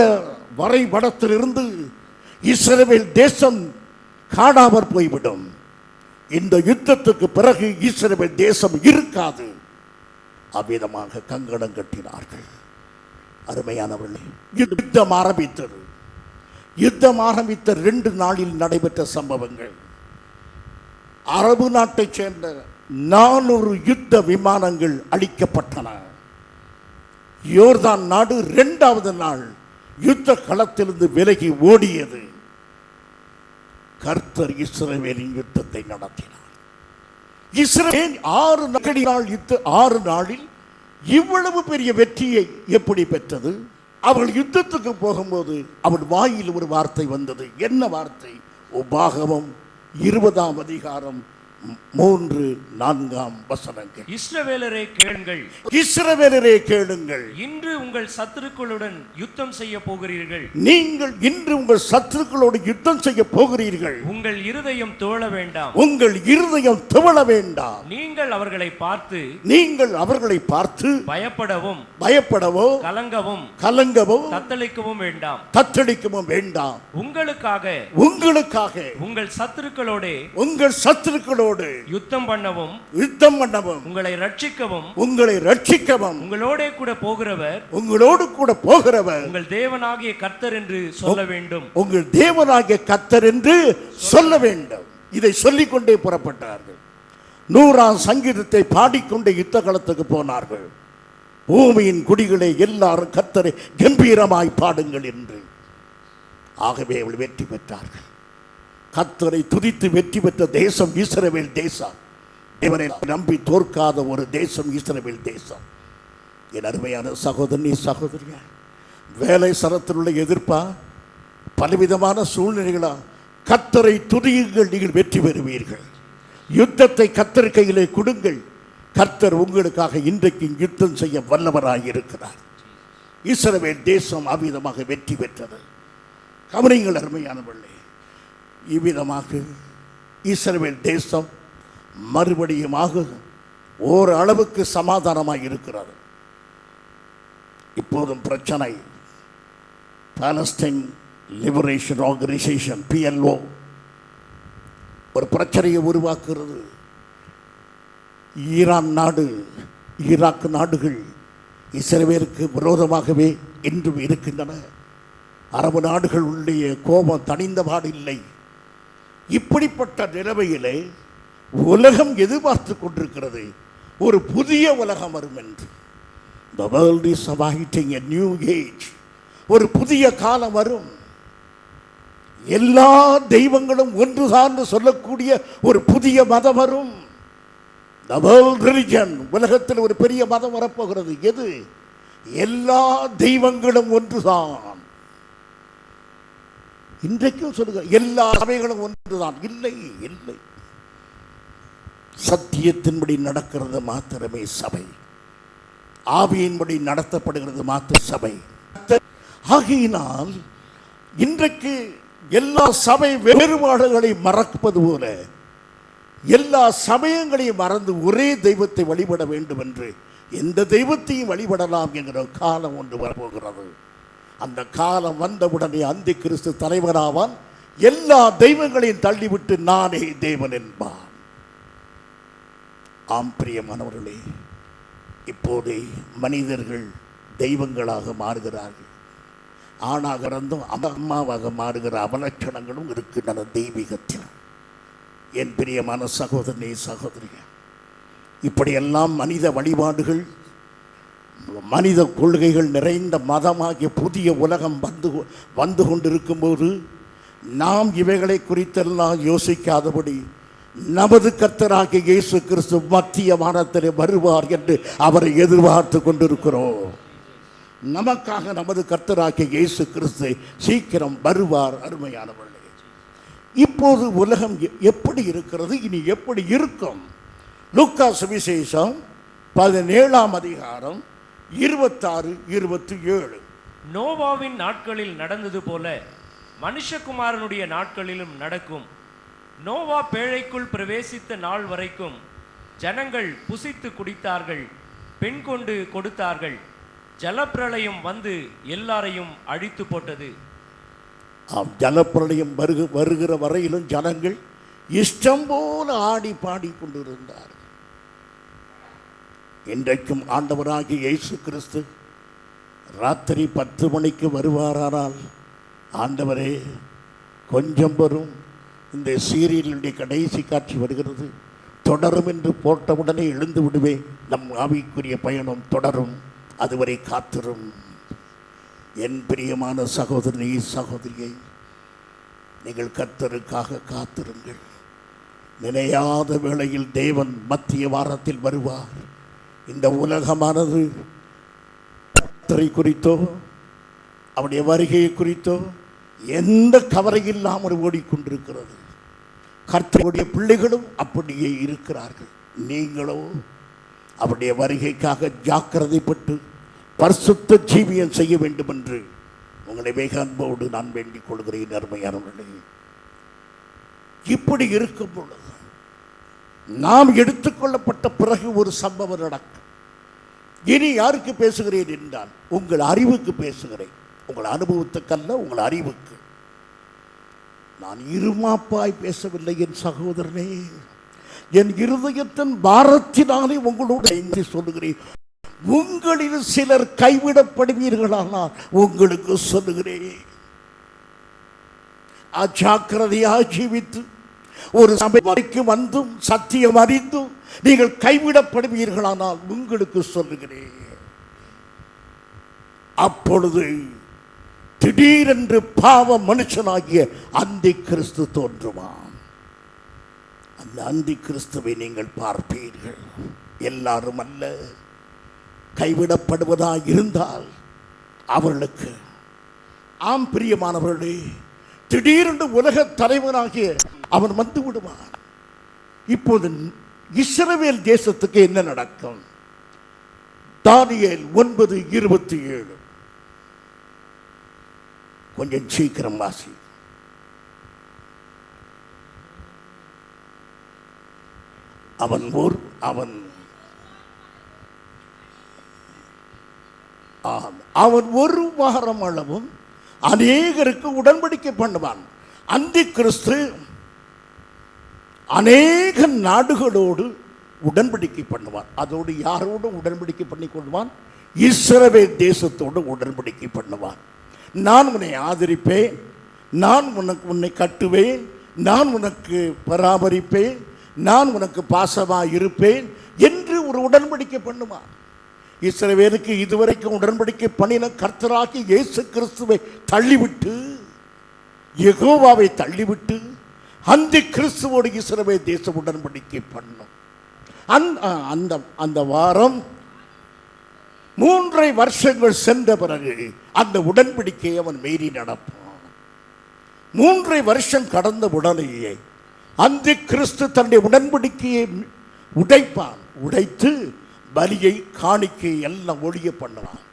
வரைபடத்திலிருந்து இஸ்ரவேல் தேசம் காணாமற் போய்விடும். இந்த யுத்தத்துக்கு பிறகு இஸ்ரவேல் தேசம் இருக்காது. அவ்விதமாக கங்கணம் கட்டினார்கள். அருமையானவர்களே, யுத்தம் ஆரம்பித்தது. யுத்தம் ஆரம்பித்த 2 நாளில் நடைபெற்ற சம்பவங்கள். அரபு நாட்டைச் சேர்ந்த 400 யுத்த விமானங்கள் அளிக்கப்பட்டன. யோர்தான் நாடு 2வது நாள் யுத்த களத்திலிருந்து விலகி ஓடியது. கர்த்தர் இஸ்ரவேலின் யுத்தத்தை நடத்தினார். இஸ்ரவேல் 6 நாளில் இவ்வளவு பெரிய வெற்றியை எப்படி பெற்றது? அவர்கள் யுத்தத்துக்கு போகும்போது அவள் வாயில் ஒரு வார்த்தை வந்தது. என்ன வார்த்தை? உபாகமம் 20ஆம் அதிகாரம் 3-4 வசனங்கள். இஸ்ரவேலரே கேளுங்கள், இஸ்ரவேலரே கேளுங்கள், இன்று உங்கள் சத்துருக்களுடன் யுத்தம் செய்ய போகிறீர்கள். நீங்கள் இன்று உங்கள் சத்துருக்களோடு யுத்தம் செய்ய போகிறீர்கள். உங்கள் இருதயம் துவள வேண்டாம், உங்கள் இருதயம் துவள வேண்டாம். நீங்கள் அவர்களை பார்த்து பயப்படவோ கலங்கவோ தத்தளிக்கவும் வேண்டாம். உங்களுக்காக உங்கள் சத்துருக்களோடு யுத்தம் பண்ணவும் உங்களை ரட்சிக்கவும் உங்களோடு கூட போகிறவர் உங்கள் தேவனாகிய கர்த்தர் என்று சொல்ல வேண்டும். உங்கள் தேவனாகிய கர்த்தர் என்று சொல்ல வேண்டும். இதை சொல்லிக்கொண்டே புறப்பட்டார்கள். 100ஆம் சங்கீதத்தை பாடிக்கொண்டே யுத்த களத்துக்கு போனார்கள். பூமியின் குடிகளே, எல்லாரும் கர்த்தரை கம்பீரமாய் பாடுங்கள் என்று. ஆகவே அவள் வெற்றி பெற்றார்கள். கர்த்தரை துதித்து வெற்றி பெற்ற தேசம் இஸ்ரவேல் தேசம். தேவனை நம்பி தோற்காத ஒரு தேசம் இஸ்ரவேல் தேசம். என் அருமையான சகோதரனே சகோதரியா, வேலை சரத்தில் உள்ள எதிர்ப்பா, பலவிதமான சூழ்நிலைகளா, கர்த்தரை துதியுங்கள், நீங்கள் வெற்றி பெறுவீர்கள். யுத்தத்தை கர்த்தர் கையிலே கொடுங்கள். கர்த்தர் உங்களுக்காக இன்றைக்கு யுத்தம் செய்ய வல்லவராய் இருக்கிறார். இஸ்ரவேல் தேசம் அவ்விதமாக வெற்றி பெற்றது. கவனிங்கள் அருமையானவர்களே, இவ்விதமாக இஸ்ரவேல் தேசம் மறுபடியுமாக ஓரளவுக்கு சமாதானமாக இருக்கிறது. இப்போதும் பிரச்சனை. பாலஸ்டைன் லிபரேஷன் ஆர்கனைசேஷன் PLO ஒரு பிரச்சனையை உருவாக்குகிறது. ஈரான் நாடு, ஈராக் நாடுகள் இஸ்ரவேலுக்கு விரோதமாகவே இன்றும் இருக்கின்றன. அரபு நாடுகளுடைய கோபம் தணிந்தபாடு இல்லை. இப்படிப்பட்ட நிலைமையிலே உலகம் எதிர்பார்த்து கொண்டிருக்கிறது, ஒரு புதிய உலகம் வரும் என்று. The world is awaiting a new age. ஒரு புதிய காலம் வரும். எல்லா தெய்வங்களும் ஒன்றுதான் சொல்லக்கூடிய ஒரு புதிய மதம் வரும். The world religion, உலகத்தில் ஒரு பெரிய மதம் வரப்போகிறது. எது? எல்லா தெய்வங்களும் ஒன்றுதான். இன்றைக்கும் சொல்லுங்க, எல்லா சபைகளும் ஒன்றுதான். இல்லை, இல்லை. சத்தியத்தின்படி நடக்கிறது மாத்திரமே சபை. ஆவியின்படி நடத்தப்படுகிறது மாத்திர சபை. ஆகையினால் இன்றைக்கு எல்லா சபை வேறுபாடுகளை மறப்பது போல எல்லா சமயங்களையும் மறந்து ஒரே தெய்வத்தை வழிபட வேண்டும் என்று, எந்த தெய்வத்தையும் வழிபடலாம் என்கிற காலம் ஒன்று வரப்போகிறது. அந்த காலம் வந்தவுடனே அந்தி கிறிஸ்து தலைவராவான். எல்லா தெய்வங்களையும் தள்ளிவிட்டு நானே தேவன் என்பான். ஆம் பிரியமானவர்களே, இப்போதே மனிதர்கள் தெய்வங்களாக மாறுகிறார்கள். ஆணாக இருந்தும் அம்மாவாக மாறுகிற அவலட்சணங்களும் இருக்கின்றன தெய்வீகத்தில். என் பிரியமான சகோதரனே சகோதரியா, இப்படியெல்லாம் மனித வழிபாடுகள் மனித கொள்கைகள் நிறைந்த மதமாகிய புதிய உலகம் வந்து கொண்டிருக்கும்போது நாம் இவைகளை குறித்தெல்லாம் யோசிக்காதபடி நமது கர்த்தராகிய இயேசு கிறிஸ்து மத்திய வானத்திலே வருவார் என்று அவரை எதிர்பார்த்து கொண்டிருக்கிறோம். நமக்காக நமது கர்த்தராகிய இயேசு கிறிஸ்து சீக்கிரம் வருவார். அருமையானவர்களே, இப்போது உலகம் எப்படி இருக்கிறது, இனி எப்படி இருக்கும்? லூக்கா சுவிசேஷம் 17ஆம் அதிகாரம் 26, 27. நோவாவின் நாட்களில் நடந்தது போல மனுஷகுமாரனுடைய நாட்களிலும் நடக்கும். நோவா பேழைக்குள் பிரவேசித்த நாள் வரைக்கும் ஜனங்கள் புசித்து குடித்தார்கள், பெண் கொண்டு கொடுத்தார்கள். ஜலப்பிரளயம் வந்து எல்லாரையும் அழித்து போட்டது. ஜலப்பிரளயம் வருகிற வரையிலும் ஜனங்கள் இஷ்டம் போல ஆடி பாடி கொண்டிருந்தார்கள். இன்றைக்கும் ஆண்டவராகிய இயேசு கிறிஸ்து ராத்திரி 10 மணிக்கு வருவாரானால், ஆண்டவரே கொஞ்சம் வரும், இந்த சீரியலுடைய கடைசி காட்சி வருகிறது, தொடரும் என்று போட்டவுடனே எழுந்து விடுவேன், நம் ஆவிக்குரிய பயணம் தொடரும், அதுவரை காத்திரும். என் பிரியமான சகோதரனே, சகோதரியை, நீங்கள் கர்த்தருக்காக காத்திருங்கள். நினையாத வேளையில் தேவன் மத்திய வாரத்தில் வருவார். இந்த உலகமானது கர்த்தரை குறித்தோ அவருடைய வருகையை குறித்தோ எந்த கவலை இல்லாமல் ஓடிக்கொண்டிருக்கிறது. கர்த்தருடைய பிள்ளைகளும் அப்படியே இருக்கிறார்கள். நீங்களோ அவருடைய வருகைக்காக ஜாக்கிரதைப்பட்டு பரிசுத்த ஜீவியம் செய்ய வேண்டும் என்று உங்களை வெகு அன்போடு நான் வேண்டிக் கொள்கிறேன். அருமையானவர்களே, இப்படி இருக்கும் பொழுது நாம் எடுத்துக்கொள்ளப்பட்ட பிறகு ஒரு சம்பவம் நடக்கும். இனி யாருக்கு பேசுகிறேன் என்றால் உங்கள் அறிவுக்கு பேசுகிறேன், உங்கள் அனுபவத்துக்கல்ல, உங்கள் அறிவுக்கு. நான் இருமாப்பாய் பேசவில்லை என் சகோதரனே, என் இருதயத்தின் பாரத்தினாலே உங்களோடு சொல்லுகிறேன். உங்களில் சிலர் கைவிடப்படுவீர்களானால் உங்களுக்கு சொல்லுகிறேன், அஜாக்கிரதையாக ஜீவித்து ஒரு சபைக்கு வந்தும் சத்தியம் அறிந்தும் நீங்கள் கைவிடப்படுவீர்களானால் உங்களுக்கு சொல்லுகிறேன், அப்பொழுது திடீரென்று பாவ மனுஷனாகிய அந்தி கிறிஸ்து தோன்றுவான். அந்த அந்தி கிறிஸ்துவை நீங்கள் பார்ப்பீர்கள். எல்லாரும் அல்ல, கைவிடப்படுவதாக இருந்தால் அவர்களுக்கு. ஆம் பிரியமானவர்களே, திடீரென்று உலக தலைவனாகிய அவன் வந்து விடுவான். இப்போது இஸ்ரவேல் தேசத்துக்கு என்ன நடக்கும்? தானியேல் 9:27. கொஞ்சம் சீக்கிரம் வாசி. அவன் ஒரு வாரம் அளவும் அநேகருக்கு உடன்படிக்கை பண்ணுவான். அந்தி கிறிஸ்து அநேக நாடுகளோடு உடன்படிக்கை பண்ணுவான். அதோடு யாரோடு உடன்படிக்கை பண்ணி கொள்வான்? இஸ்ரவேல் தேசத்தோடு உடன்படிக்கை பண்ணுவான். நான் உன்னை ஆதரிப்பேன், நான் உன்னை கட்டுவேன், நான் உனக்கு பராமரிப்பேன், நான் உனக்கு பாசமாக இருப்பேன் என்று ஒரு உடன்படிக்கை பண்ணுவான். இஸ்ரவேலுக்கு இதுவரைக்கும் உடன்படிக்கை பண்ணின கர்த்தராகிய இயேசு கிறிஸ்துவை தள்ளிவிட்டு, யெகோவாவை தள்ளிவிட்டு அந்தி கிறிஸ்துவோடு இஸ்ரவேல் தேசம் உடன்படிக்கை பண்ணும். அந்த வாரம் 3 வருஷங்கள் சென்ற பிறகு அந்த உடன்படிக்கையை அவன் மீறி நடப்பான். 3 வருஷம் கடந்த உடனேயே அந்தி கிறிஸ்து தன்னுடைய உடன்படிக்கையை உடைப்பான். உடைத்து பலியை, காணிக்கை எல்லாம் ஒழிய பண்ணுவான்.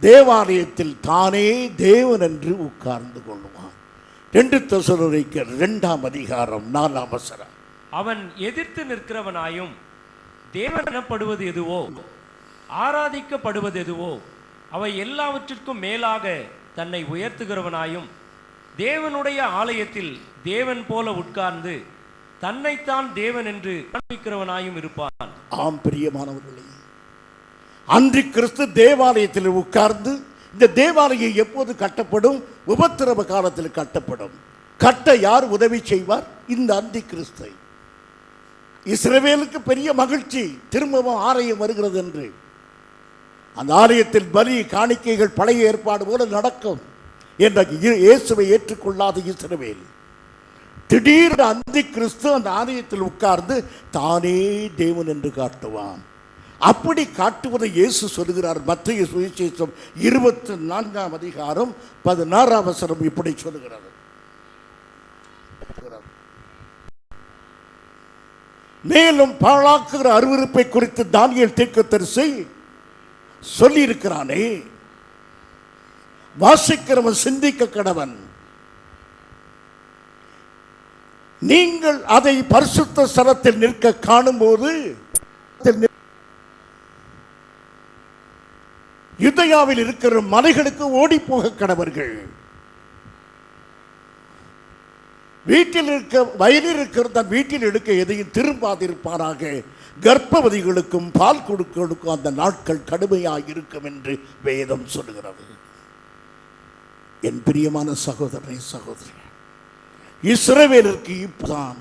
தேவாலயத்தில் தானே தேவன் என்று உட்கார்ந்து கொள்ளுவான். 2 தெசலோனிக்கர் 2ஆம் அதிகாரம் 4ஆம் வசனம். அவன் எதிர்த்து நிற்கிறவனாயும் தேவன் எனப்படுவது எதுவோ, ஆராதிக்கப்படுவது எதுவோ, அவை எல்லாவற்றிற்கும் மேலாக தன்னை உயர்த்துகிறவனாயும் தேவனுடைய ஆலயத்தில் தேவன் போல உட்கார்ந்து தன்னைத்தான் தேவன் என்று காண்பிக்கிறவனாயும் இருப்பான். ஆம் பிரியமானவர்களே, அந்தி கிறிஸ்து தேவாலயத்தில் உட்கார்ந்து, இந்த தேவாலயம் எப்போது கட்டப்படும்? உபத்திரவ காலத்தில் கட்டப்படும். கட்ட யார் உதவி செய்வார்? இந்த அந்தி கிறிஸ்து. இஸ்ரவேலுக்கு பெரிய மகிழ்ச்சி, திரும்பவும் ஆலயம் வருகிறது என்று. அந்த ஆலயத்தில் பலி காணிக்கைகள் பழைய ஏற்பாடு போல நடக்கும். இன்றைக்கு இயேசுவை ஏற்றுக்கொள்ளாத இஸ்ரவேல் திடீர் அந்தி கிறிஸ்து அந்த ஆலயத்தில் உட்கார்ந்து தானே தேவன் என்று காட்டுவான். அப்படி காட்டுவதை இயேசு சொல்லுகிறார். மத்திய சுவிசேஷம் 24ஆம் அதிகாரம் 16ஆம் வசனம் இப்படி சொல்லுகிறது. மேலும் பாழாக்குகிற அருவருப்பை குறித்து தானியேல் தீர்க்கதரிசி சொல்லி இருக்கிறானே, வாசிக்கிறவன் சிந்திக்க கடவன். நீங்கள் அதை பரிசுத்த ஸ்தலத்தில் நிற்க காணும்போது யூதேயாவில் இருக்கிற மலைகளுக்கு ஓடி போக கடவர்கள். வீட்டில் இருக்க வயலில் இருக்கிற தன் வீட்டில் எடுக்க எதையும் திரும்பாதிருப்பாராக. கர்ப்பவதிகளுக்கும் பால் கொடுக்கும் அந்த நாட்கள் கடுமையாக இருக்கும் என்று வேதம் சொல்லுகிறது. என் பிரியமான சகோதரனே சகோதரி, இஸ்ரவேலருக்கு இப்பதான்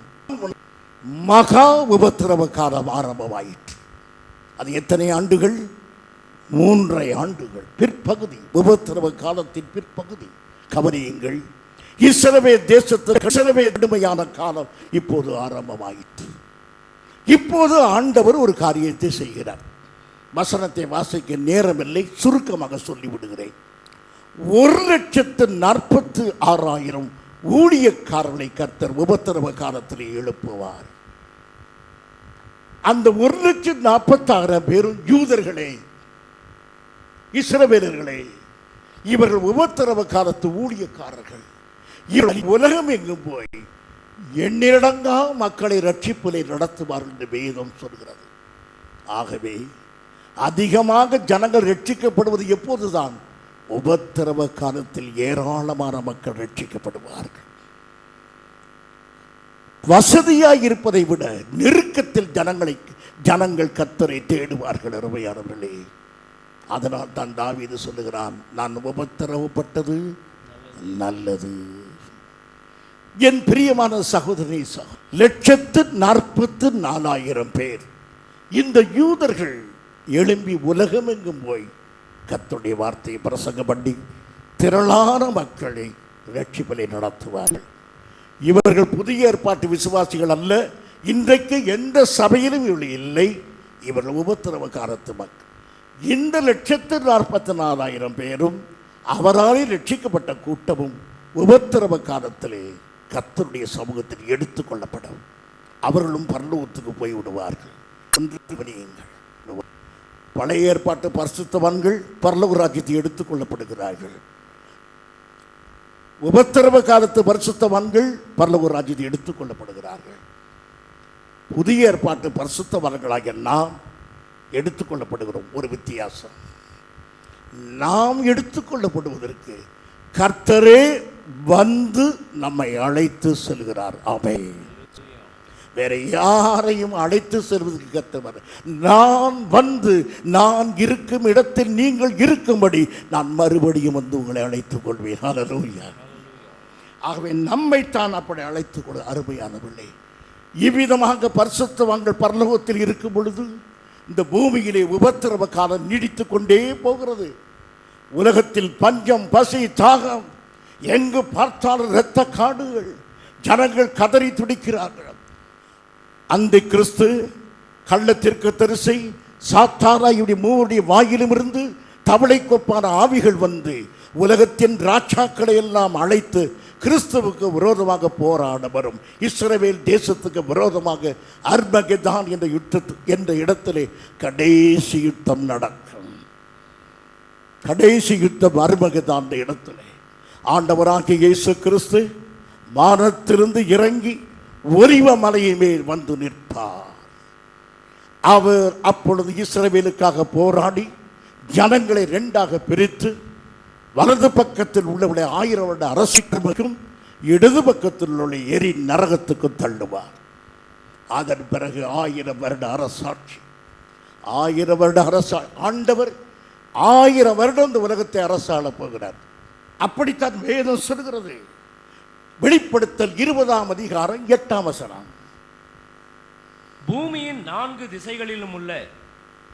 மகா உபத்திரவ காலம் ஆரம்பமாயிற்று. அது எத்தனை ஆண்டுகள்? 3.5 ஆண்டுகள். பிற்பகுதி, உபத்திரவ காலத்தின் பிற்பகுதி. கவனியுங்கள், இஸ்ரவேல் தேசத்திற்கு கடுமையான காலம் இப்போது ஆரம்பமாயிற்று. இப்போது ஆண்டவர் ஒரு காரியத்தை செய்கிறார். வசனத்தை வாசிக்க நேரமில்லை, சுருக்கமாக சொல்லிவிடுகிறேன். 1,46,000 ஊழியக்காரர்களை கர்த்தர் உபத்திரவ காலத்தில் எழுப்புவார். அந்த 1,46,000 பேரும் யூதர்களே, இஸ்ரவேலர்களே. இவர்கள் உபத்திரவ காலத்து ஊழியக்காரர்கள். இவர்கள் உலகம் எங்கும் போய் எண்ணிலடங்கா மக்களை ரட்சிப்பிலே நடத்துவார்கள் என்று வேதம் சொல்கிறது. ஆகவே அதிகமாக ஜனங்கள் ரட்சிக்கப்படுவது எப்போதுதான்? உபத்திரவ காலத்தில் ஏராளமான மக்கள் ரட்சிக்கப்படுவார்கள். வசதியாய் இருப்பதை விட நெருக்கத்தில் ஜனங்கள் கர்த்தரை தேடுவார்கள். அருமையானவர்களே, அதனால் தான் தாவீது சொல்லுகிறான், நான் உபத்திரவப்பட்டது நல்லது. என் பிரியமான சகோதரி, 1,44,000 பேர் இந்த யூதர்கள் எழும்பி உலகமெங்கும் போய் கர்த்தருடைய வார்த்தையை பிரசங்கம் பண்ணி திரளான மக்களை ரட்சிப்பிலே நடத்துவார்கள். இவர்கள் புதிய ஏற்பாட்டு விசுவாசிகள் அல்ல. இன்றைக்கு எந்த சபையிலும் இவர்கள் இல்லை. இவர்கள் உபத்திரவ காலத்து மக்கள். இந்த 1,44,000 பேரும் அவராலே ரட்சிக்கப்பட்ட கூட்டமும் உபத்திரவ காலத்திலே கர்த்தருடைய சமூகத்தில் எடுத்துக்கொள்ளப்படும். அவர்களும் பரலோகத்துக்கு போய் விடுவார்கள். பழைய ஏற்பாட்டு பரிசுத்தவான்கள் பரலோக ராஜ்யத்தை எடுத்துக்கொள்ளப்படுகிறார்கள். உபத்திரவ காலத்து பரிசுத்தவான்கள் பரலோக ராஜ்யத்தை எடுத்துக்கொள்ளப்படுகிறார்கள். புதிய ஏற்பாட்டு பரிசுத்தவான்களாகிய நாம் எடுத்துக்கொள்ளப்படுகிறோம். ஒரு வித்தியாசம், நாம் எடுத்துக்கொள்ளப்படுவதற்கு கர்த்தரே வந்து நம்மை அழைத்து செல்கிறார். ஆமென். வேற யாரையும் அழைத்து செல்வதற்கு கர்த்தர், நான் வந்து நான் இருக்கும் இடத்தில் நீங்கள் இருக்கும்படி நான் மறுபடியும் வந்து உங்களை அழைத்துக் கொள்வேன். ஹல்லேலூயா. ஆகவே நம்மைத்தான் அப்படி அழைத்துக் கொள்ள. அருமையானவர்களே, இவ்விதமாக பரிசுத்தவான்கள் பரலோகத்தில் இருக்கும் பொழுது இந்த பூமியிலே உபத்திரவ காலம் நீடித்துக் கொண்டே போகிறது. உலகத்தில் பஞ்சம், பசி, தாகம், எங்கு பார்த்தாலும் இரத்த காடுகள், ஜனங்கள் கதறி துடிக்கிறார்கள். அந்த கிறிஸ்து கள்ளத்திற்கு தரிசை சாத்தாராயுடைய மூவருடைய வாயிலும் இருந்து தவளை கொப்பான ஆவிகள் வந்து உலகத்தின் ராஜாக்களை எல்லாம் அழைத்து கிறிஸ்துவுக்கு விரோதமாக போராட வரும். இஸ்ரவேல் தேசத்துக்கு விரோதமாக அர்மகெதான் என்ற இடத்திலே கடைசி யுத்தம் நடக்கும். கடைசி யுத்தம் அர்மகெதான் இடத்திலே ஆண்டவராகிய இயேசு கிறிஸ்து வானத்திலிருந்து இறங்கி ஒலிவ மலையின் மேல் வந்து நிற்பார். அவர் அப்பொழுது இஸ்ரவேலுக்காக போராடி ஜனங்களை 2ஆக பிரித்து வலது பக்கத்தில் உள்ளவர்களை 1000 வருட அரசுக்கும் இடது பக்கத்தில் உள்ள எரி நரகத்துக்கும் தள்ளுவார். அதன் பிறகு 1000 வருட அரசாட்சி. 1000 வருட ஆண்டவர் 1000 வருடம் இந்த உலகத்தை அரசாள போகிறார். அப்படித்தான் வேதம் சொல்கிறது. வெளிப்படுத்தல் 20ஆம் அதிகாரம் 8ஆம் வசனம். பூமியின் 4 திசைகளிலும் உள்ள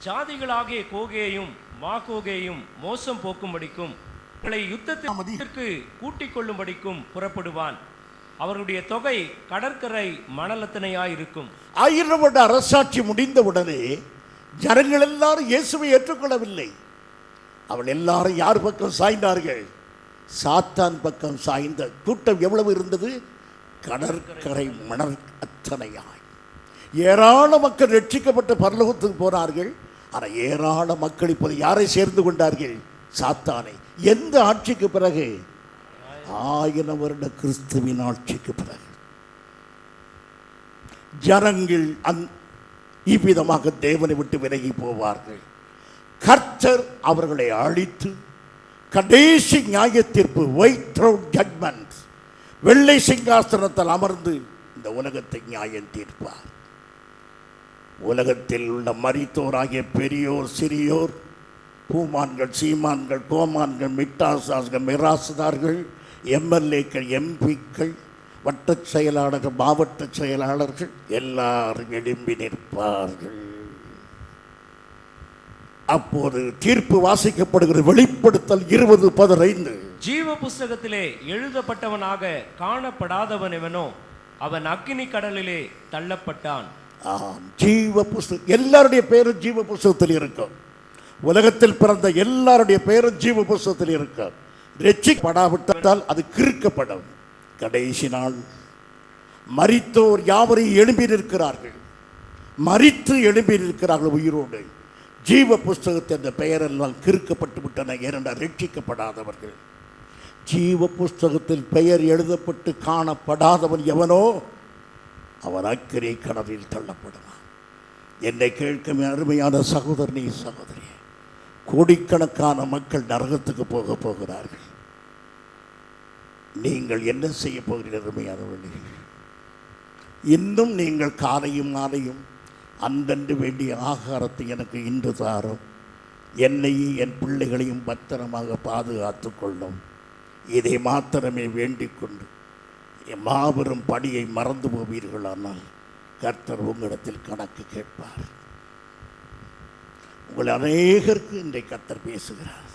ஜாதிகளாகிய கோகேயும் மாகோகேயும் மோசம் போக்கும்படிக்கும் அவர்களை யுத்தத்திற்கு கூட்டிக் கொள்ளும்படிக்கும் புறப்படுவான். அவருடைய தொகை கடற்கரை மணலத்தனையாயிருக்கும். 1000 வருட அரசாட்சி முடிந்தவுடனே ஜனங்கள் எல்லாரும் இயேசுவை ஏற்றுக்கொள்ளவில்லை. அவள் எல்லாரும் யார் பக்கம் சாய்ந்தார்கள்? சாத்தான் பக்கம் சாய்ந்த கூட்டம் எவ்வளவு இருந்தது? கடற்கரை மணல் அத்தனையாய். ஏராள மக்கள் ரட்சிக்கப்பட்டு பரலோகத்துக்கு போனார்கள். ஆனால் ஏராள மக்கள் இப்போது யாரை சேர்ந்து கொண்டார்கள்? சாத்தானை. எந்த ஆட்சிக்கு பிறகு? 1000 வருட கிறிஸ்துவின் ஆட்சிக்கு பிறகு ஜனங்கள் இவ்விதமாக தேவனை விட்டு விலகி போவார்கள். கர்த்தர் அவர்களை அழித்து கடைசி நியாய தீர்ப்பு, ஒயிட் த்ரோன் ஜட்மெண்ட், வெள்ளை சிங்காசனத்தில் அமர்ந்து இந்த உலகத்தை நியாயம் தீர்ப்பார். உலகத்தில் உள்ள மரித்தோராகிய பெரியோர் சிறியோர், பூமான்கள் சீமான்கள் கோமான்கள் மிட்டாசாஸ்கள் மிராசுதார்கள், எம்எல்ஏக்கள் எம்பிக்கள், வட்ட செயலாளர்கள் மாவட்ட செயலாளர்கள் எல்லாரும் எழும்பி நிற்பார்கள். அப்போது தீர்ப்பு வாசிக்கப்படுகிற வெளிப்படுத்தல் 20:15. ஜீவ புஸ்தகத்திலே எழுதப்பட்டவனாக காணப்படாதவன் எவனோ அவன் அக்கினி கடலிலே தள்ளப்பட்டான். ஜீவ புஸ்தகம் எல்லாருடைய பேரும் ஜீவ புஸ்தகத்தில் இருக்கும். உலகத்தில் பிறந்த எல்லாருடைய பேரும் ஜீவ புஸ்தகத்தில் இருக்கும். ரட்சிக்கப்படாவிட்டால் அது கிறுக்கப்படும். கடைசி நாள் மரித்தோர் யாவரையும் எழும்பி நிற்கிறார்கள். மரித்து எழும்பி நிற்கிறார்கள் உயிரோடு. ஜீவ புஸ்தகத்தை அந்த பெயரெல்லாம் கிறுக்கப்பட்டு விட்டன. ஏனென்றால் ரட்சிக்கப்படாதவர்கள். ஜீவ புஸ்தகத்தில் பெயர் எழுதப்பட்டு காணப்படாதவன் எவனோ அவன் அக்கினி கடலில் தள்ளப்படுவான். என்னை கேட்கும் அருமையான சகோதரனே சகோதரியே, கோடிக்கணக்கான மக்கள் நரகத்துக்கு போகிறார்கள். நீங்கள் என்ன செய்ய போகிறீர்கள் அருமையானவர்களே? இன்னும் நீங்கள் காலையும் மாலையும் அந்தன்று வேண்டிய ஆகாரத்தை எனக்கு இன்று தாரும், என்னையும் என் பிள்ளைகளையும் பத்திரமாக பாதுகாத்து கொள்ளும், இதை மாத்திரமே வேண்டிக் கொண்டு மாபெரும் படியை மறந்து போவீர்களானால் கர்த்தர் உங்களிடத்தில் கணக்கு கேட்பார். உங்கள் அநேகருக்கு இன்றைக்கு கர்த்தர் பேசுகிறார்.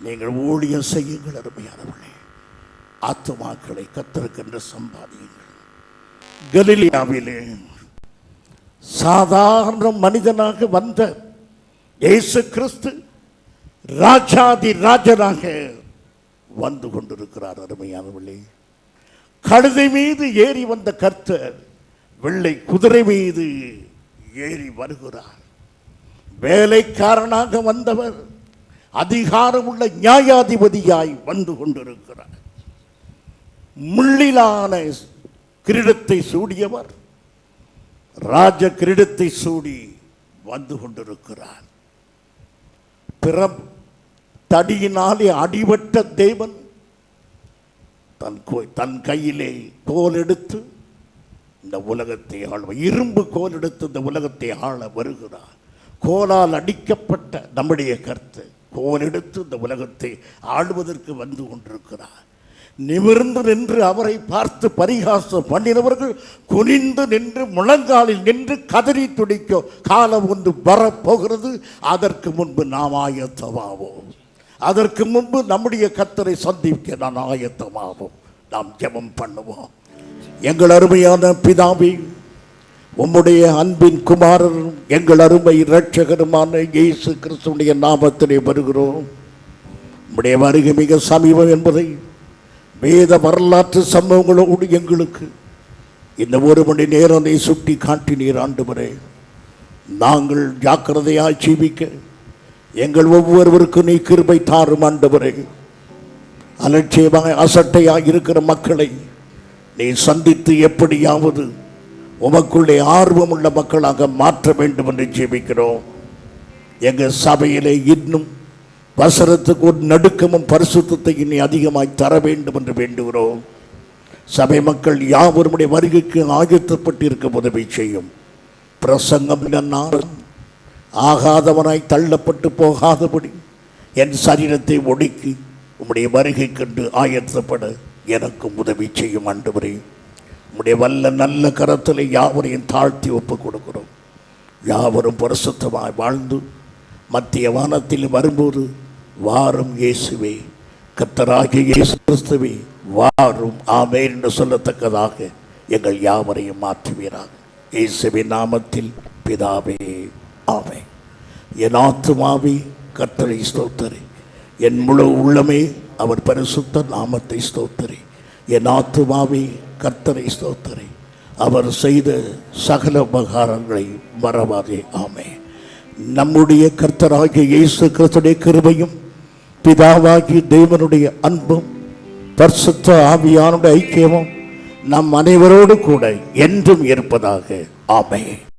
நீங்கள் ஊழியம் செய்யுங்கள் அருமையானவர்களே. ஆத்துமாக்களை கர்த்தருக்கென்று சம்பாதியுங்கள். கலிலேயாவிலே சாதாரண மனிதனாக வந்த இயேசு கிறிஸ்து ராஜாதி ராஜனாக வந்து கொண்டிருக்கிறார் அருமையானவர்களே. கழுதை மீது ஏறி வந்த கர்த்தர் வெள்ளை குதிரை மீது ஏறி வருகிறார். வேலைக்காரனாக வந்தவர் அதிகாரமுள்ள நியாயாதிபதியாய் வந்து கொண்டிருக்கிறார். முள்ளிலான கிரீடத்தை சூடியவர் ராஜ கிரீடத்தை சூடி வந்து கொண்டிருக்கிறார். தடியினாலே அடிபட்ட தேவன் தன் கையிலே கோல் எடுத்து இந்த உலகத்தை ஆள, இரும்பு கோல் எடுத்து இந்த உலகத்தை ஆள வருகிறார். கோலால் அடிக்கப்பட்ட நம்முடைய கர்த்தர் கோல் எடுத்து இந்த உலகத்தை ஆளுவதற்கு வந்து கொண்டிருக்கிறார். நிமிர்ந்து நின்று அவரை பார்த்து பரிகாசம் பண்ணினவர்கள் குனிந்து நின்று முழங்காலில் நின்று கதறி துடிக்கும் காலம் ஒன்று வரப்போகிறது. அதற்கு முன்பு நாம் ஆயத்தமாவோம். அதற்கு முன்பு நம்முடைய கர்த்தரை சந்திக்க நான் ஆயத்தமாவோம். நாம் ஜெபம் பண்ணுவோம். எங்கள் அருமையான பிதாவே, உம்முடைய அன்பின் குமாரரும் எங்கள் அருமை இரட்சகருமான இயேசு கிறிஸ்துவின் நாமத்திலே வருகிறோம். உம்முடைய வருகை மிக சமீபம் என்பதை வேத வரலாற்று சம்பவங்களோடு எங்களுக்கு இந்த 1 மணி நேரம் சுட்டி காட்டினீர் ஆண்டவரே. நாங்கள் ஜாக்கிரதையாய் ஜீவிக்க எங்கள் ஒவ்வொருவருக்கும் நீ கிருபை தாரும் ஆண்டவரே. அலட்சியமாக அசட்டையாக இருக்கிற மக்களை நீ சந்தித்து எப்படியாவது உமக்குள்ளே ஆர்வமுள்ள மக்களாக மாற்ற வேண்டும் என்று ஜெபிக்கிறோம். எங்கள் சபையிலே இன்னும் வசனத்துக்கு ஒரு நடுக்கமும் பரிசுத்தத்தை இனி அதிகமாய் தர வேண்டும் என்று வேண்டுகிறோம். சபை மக்கள் யாவருடைய வருகைக்கு ஆயத்தப்பட்டு இருக்க உதவி செய்யும். பிரசங்கம் ஆகாதவனாய் தள்ளப்பட்டு போகாதபடி என் சரீரத்தை ஒடுக்கி உம்முடைய வருகை கண்டு ஆயத்தப்பட எனக்கும் உதவி செய்யும் ஆண்டவரே. உம்முடைய வல்ல நல்ல கரத்தில் யாவரையும் தாழ்த்தி ஒப்புக் கொடுக்கிறோம். யாவரும் பரிசுத்தமாய் வாழ்ந்து மத்திய வானத்தில் வரும்போது, வாரும் இயேசுவே, கர்த்தராகிய இயேசு கிறிஸ்துவே வாரும், ஆமென் என்று சொல்லத்தக்கதாக எங்கள் யாவரையும் மாற்றுவீராக. இயேசுவின் நாமத்தில் பிதாவே, ஆமென். என் ஆத்துமாவே கர்த்தரை ஸ்தோத்திரி, என் முழு உள்ளமே அவர் பரிசுத்த நாமத்தை ஸ்தோத்திரி. என் ஆத்துமாவே கர்த்தரை ஸ்தோத்திரி, அவர் செய்த சகல உபகாரங்களை மறவாதே. ஆமென். நம்முடைய கர்த்தராகிய இயேசு கிறிஸ்துவின் கிருபையும் பிதாவாகிய தேவனுடைய அன்பும் பரிசுத்த ஆவியானுடைய ஐக்கியமும் நம் அனைவரோடு கூட என்றும் இருப்பதாக. ஆமென்.